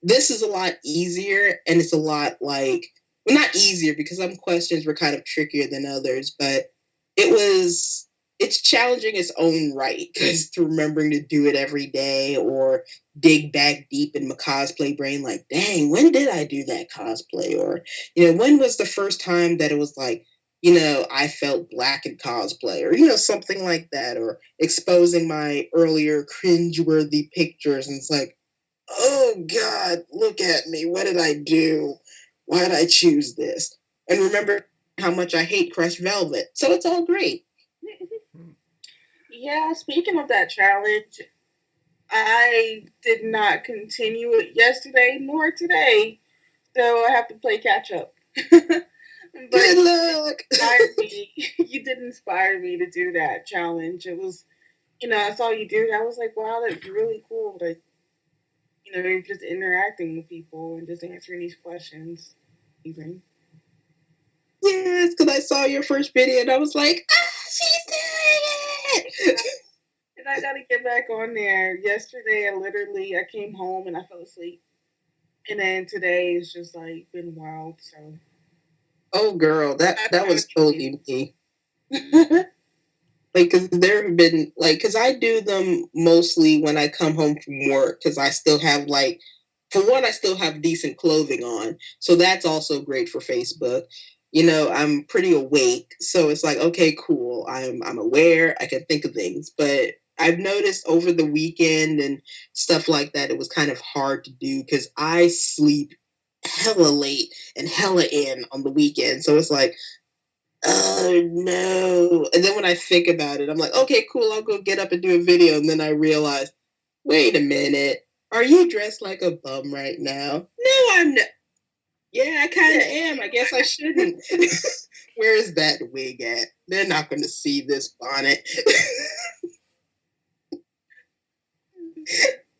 this is a lot easier, and it's a lot like, well, not easier because some questions were kind of trickier than others, but it's challenging its own right, because to remembering to do it every day or dig back deep in my cosplay brain, like, dang, when did I do that cosplay? Or, when was the first time that it was like, I felt black in cosplay, or, something like that, or exposing my earlier cringeworthy pictures. And it's like, oh God, look at me. What did I do? Why did I choose this? And remember how much I hate crushed velvet. So it's all great.
Yeah, speaking of that challenge, I did not continue it yesterday nor today, so I have to play catch up. But
good luck.
You did inspire me to do that challenge. It was, I saw you do it. I was like, wow, that's really cool. Like, you're just interacting with people and just answering these questions. Even.
Yes, because I saw your first video and I was like, she's doing it.
And I got to get back on there. Yesterday, I came home and I fell asleep. And then today it's just like been wild. So.
Oh, girl, that was totally me. Like, because there have been, like, because I do them mostly when I come home from work, because I still have, like, for one, I still have decent clothing on. So that's also great for Facebook. I'm pretty awake. So it's like, okay, cool. I'm aware. I can think of things. But I've noticed over the weekend and stuff like that, it was kind of hard to do because I sleep hella late and hella in on the weekend. So it's like, oh no. And then when I think about it, I'm like, okay, cool, I'll go get up and do a video. And then I realize, wait a minute, are you dressed like a bum right now? No, I'm not. Yeah, I kind of am. I guess I shouldn't. Where is that wig at? They're not going to see this bonnet.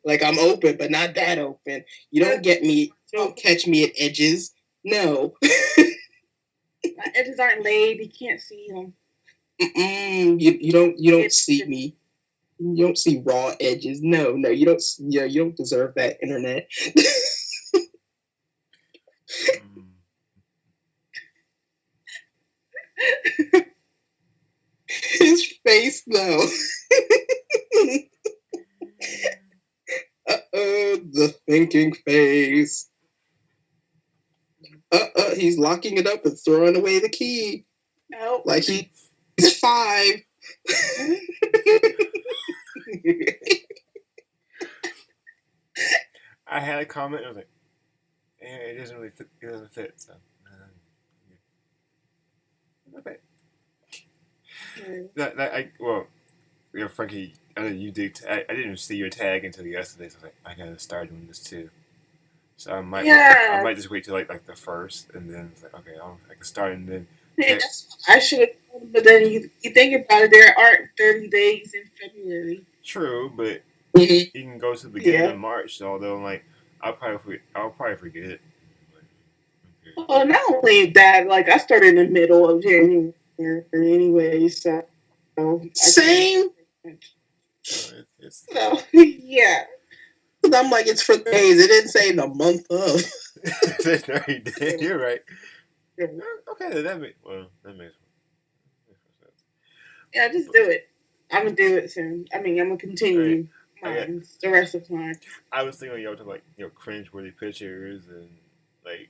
Like, I'm open, but not that open. You don't get me. You don't catch me at edges. No.
My edges aren't laid. You can't see them.
You don't see me. You don't see raw edges. No, you don't. You don't deserve that, internet. His face, though. The thinking face. He's locking it up and throwing away the key.
Nope.
Like he's 5.
I had a comment. I was like, it doesn't really fit. It doesn't fit. So, okay. Frankie, I know you did. I didn't see your tag until yesterday. So I was like, I gotta start doing this too. So I might just wait till like the first, and then it's like, okay, I can start, and then
I should have But then you think about it, there aren't 30 days in February.
True, but
Mhm.
you can go to the beginning of March. Although, like, I'll probably forget.
Well, not only that, like I started in the middle of January anyway, so
Same.
It's
so yeah.
I'm like, it's for days. It didn't say the month of.
You're right. Okay, that makes sense.
Yeah, just do it. I'm gonna do it soon. I mean, I'm gonna continue mine the rest of the time.
I was thinking, to like, cringe-worthy pictures and like,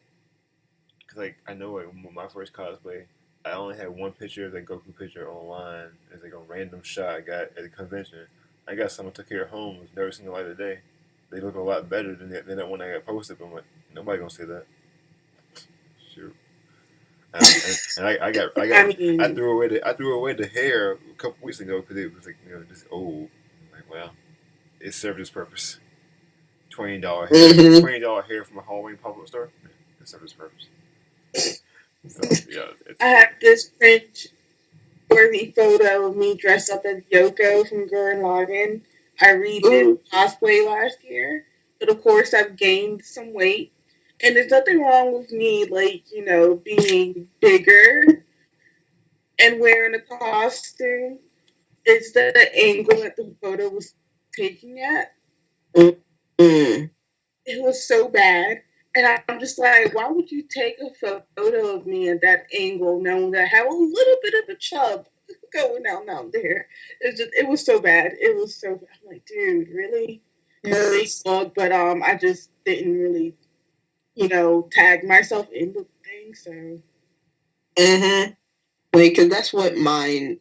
cause like I know like my first cosplay, I only had one picture of that Goku picture online. It's like a random shot I got at a convention. I got someone took care of home. Was never seen the light of day. They look a lot better than that one I got posted. But I'm like, nobody gonna see that. Shoot. I threw away the hair a couple weeks ago because it was like just old. I'm like, well, it served its purpose. $20 hair, $20 hair from a Halloween pop-up store. It served its purpose. So yeah,
I have this cringe-worthy photo of me dressed up as Yoko from Gurren Lagann. I redid cosplay last year, but of course I've gained some weight. And there's nothing wrong with me, like, being bigger and wearing a costume. It's the angle that the photo was taking at.
Mm-hmm.
It was so bad. And I'm just like, why would you take a photo of me at that angle, knowing that I have a little bit of a chub going down there? It was so bad. It was so bad. I'm like, dude, really?
Yes.
But I just didn't really, tag myself in the thing. So.
Mm-hmm. Like, cause that's what my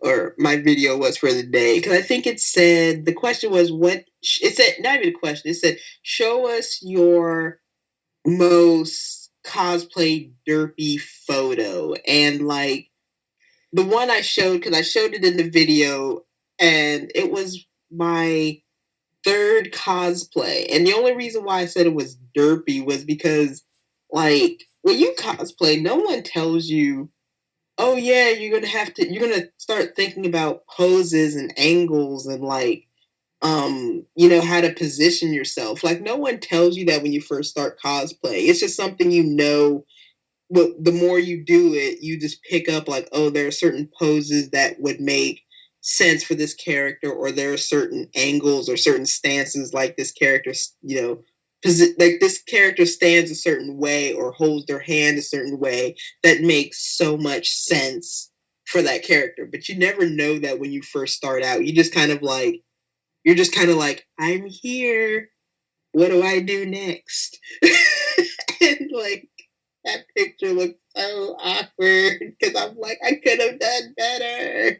video was for the day. Cause I think it said, the question was it said, not even a question. It said, show us your most cosplay derpy photo. And like the one I showed, cause I showed it in the video, and it was my third cosplay. And the only reason why I said it was derpy was because, like, when you cosplay, no one tells you, oh yeah, you're gonna start thinking about poses and angles and like how to position yourself. Like, no one tells you that when you first start cosplay. It's just something but the more you do it, you just pick up like, oh, there are certain poses that would make sense for this character, or there are certain angles or certain stances like this character, like this character stands a certain way or holds their hand a certain way that makes so much sense for that character. But you never know that when you first start out. You're just kind of like, I'm here. What do I do next? And like, that picture looks so awkward because I'm like, I could have done better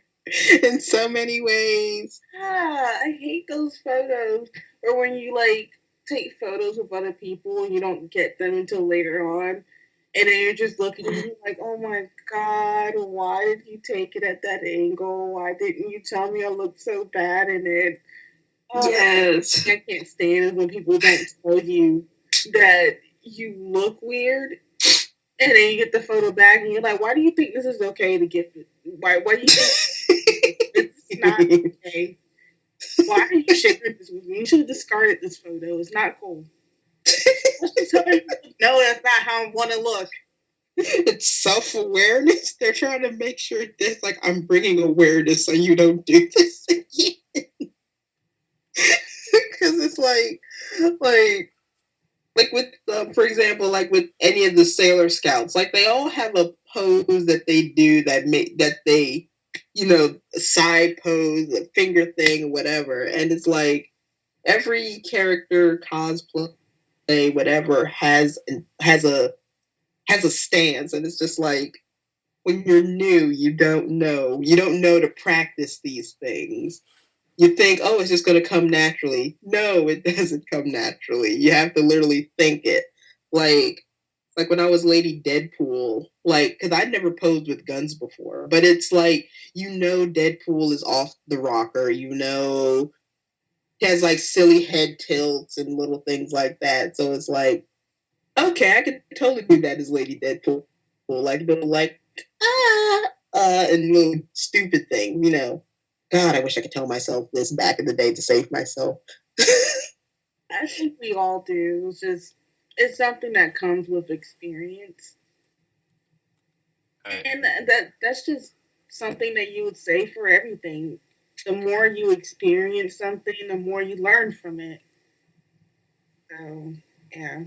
in so many ways.
I hate those photos. Or when you like take photos of other people and you don't get them until later on. And then you're just looking at it like, oh my God, why did you take it at that angle? Why didn't you tell me I looked so bad in it?
Yes.
I can't stand it when people don't tell you that you look weird. And then you get the photo back and you're like, why do you think this is okay to get it? Why do you think it's not okay? Why are you sharing this with me? You should have discarded this photo. It's not cool. No, that's not how I want to look.
It's self-awareness. They're trying to make sure this, like, I'm bringing awareness so you don't do this again. Because it's like with, for example, like with any of the Sailor Scouts, like they all have a pose that they do a side pose, a finger thing, whatever. And it's like every character cosplay, whatever, has a stance, and it's just like when you're new, you don't know to practice these things. You think, oh, it's just going to come naturally. No, it doesn't come naturally. You have to literally think it. Like when I was Lady Deadpool, like, because I'd never posed with guns before, but it's like, Deadpool is off the rocker, he has like silly head tilts and little things like that. So it's like, okay, I could totally do that as Lady Deadpool. Like, and little stupid thing, you know. God, I wish I could tell myself this back in the day to save myself.
I think we all do. It's something that comes with experience. And that's just something that you would say for everything. The more you experience something, the more you learn from it. So, yeah.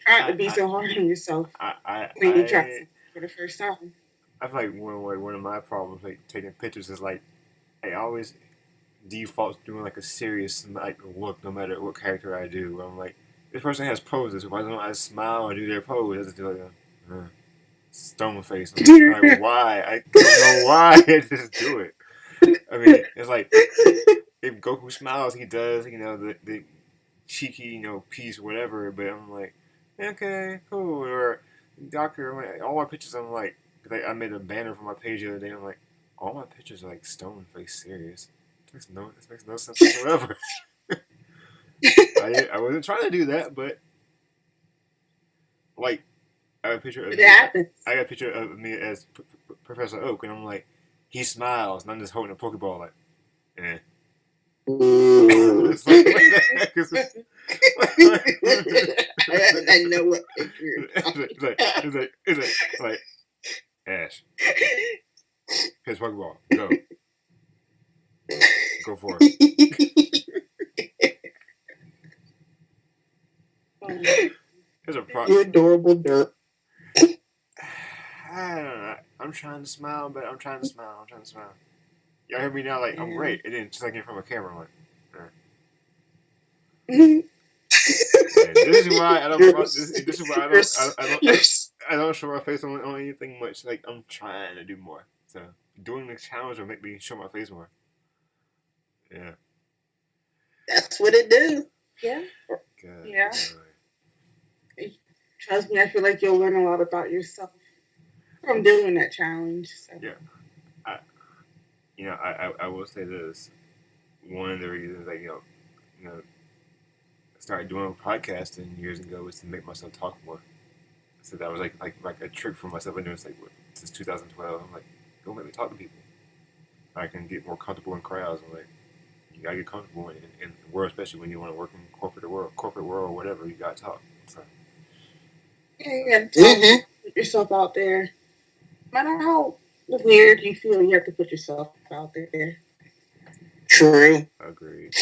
Try not to be so hard on yourself when you try something for the first time.
I feel like one of my problems, like taking pictures, is like I always default doing like a serious like look, no matter what character I do. I'm like, this person has poses. Why don't I smile and do their pose? I just do like a stone face. I'm like, why? I don't know why. I just do it. I mean, it's like if Goku smiles, he does, you know, the cheeky, you know, piece or whatever. But I'm like, okay, cool. Or Doctor, all my pictures, I'm like I made a banner for my page the other day. I'm like, all my pictures are like stone face serious. This makes no sense whatsoever. I wasn't trying to do that, but like I got a picture of me as Professor Oak, and I'm like, he smiles, and I'm just holding a Pokeball, like, eh. It's like, what the heck is this?
I know what picture.
It's like Ash. Here's Pokeball. Go for it. Here's a
You adorable derp.
I don't know. I'm trying to smile, but I'm trying to smile. Y'all hear me now? Like, I'm great. And then just like in front of a camera, I'm like, this is why I don't. This is why I don't show my face on anything much. Like, I'm trying to do more. So doing the challenge will make me show my face more. Yeah.
That's what it do.
Yeah. God, yeah. Trust me, I feel like you'll learn a lot about yourself from doing that challenge. So.
Yeah. I will say this. One of the reasons I started doing podcasting years ago was to make myself talk more. So that was like a trick for myself. I've been doing it since 2012. I'm like, don't let me talk to people. I can get more comfortable in crowds. I'm like, you gotta get comfortable in the world, especially when you want to work in corporate world, or whatever. You gotta talk. So.
Yeah, you put yourself out there. No matter how weird you feel, you have to put yourself out there.
True.
Agreed.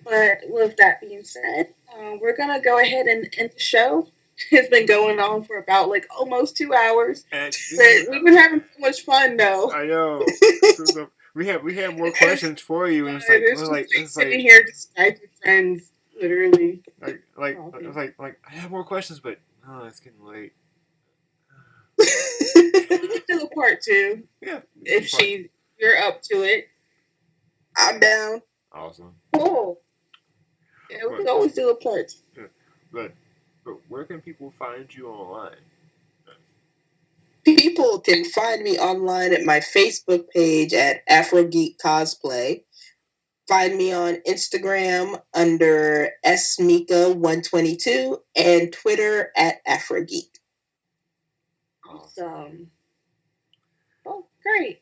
But with that being said, we're gonna go ahead and end the show. It's been going on for about almost 2 hours. But we've been having so much fun, though.
I know. We have more questions for you, and it's
sitting here just Skyping friends, literally.
I have more questions, but it's getting late.
We can do a part 2.
Yeah.
If you're up to it.
I'm down.
Awesome.
Cool. Yeah, we can always do a part 2.
Yeah. But where can people find you online?
People can find me online at my Facebook page at AfroGeek Cosplay. Find me on Instagram under smika122 and Twitter at AfroGeek.
Awesome. Oh, great.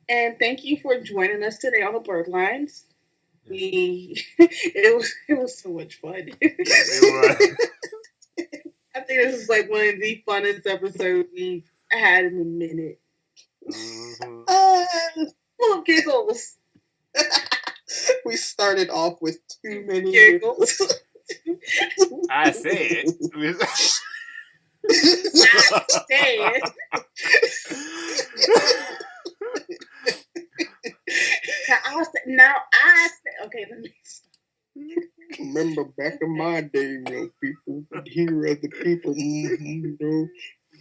And thank you for joining us today on the Blerdlines. It was so much fun.
It was.
I think this is one of the funnest episodes we've had in a minute. Full of giggles.
We started off with too many
giggles.
I said.
Now I said, okay, let me stop. Remember back in my day, people could hear other people,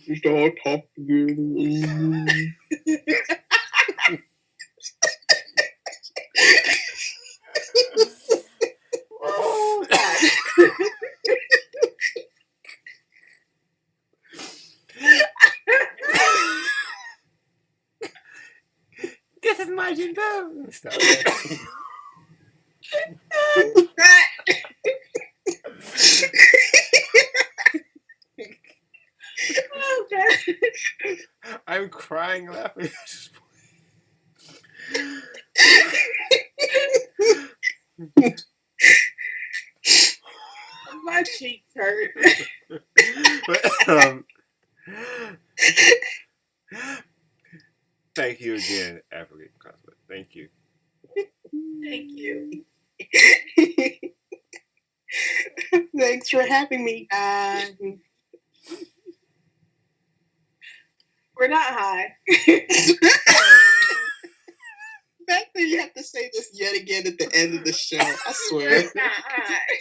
just all talk together. Oh, God.
This is my Jinbo. Stop.
Oh, God.
crying laughing.
My cheeks hurt.
But, thank you again, AfroGeek Cosplay. Thank you.
Thank you.
Thanks for having me, guys.
We're not high.
Back then, you have to say this yet again at the end of the show. I swear.
We're not high.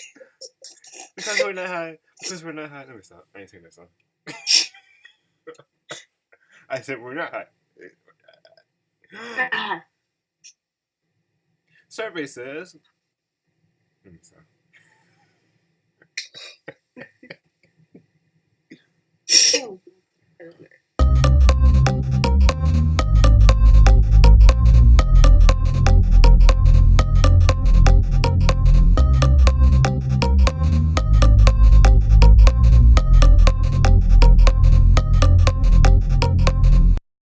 Because we're not high. Because we're not high. Let me stop. I ain't saying that song. I said we're not high. Survey says. Let me stop.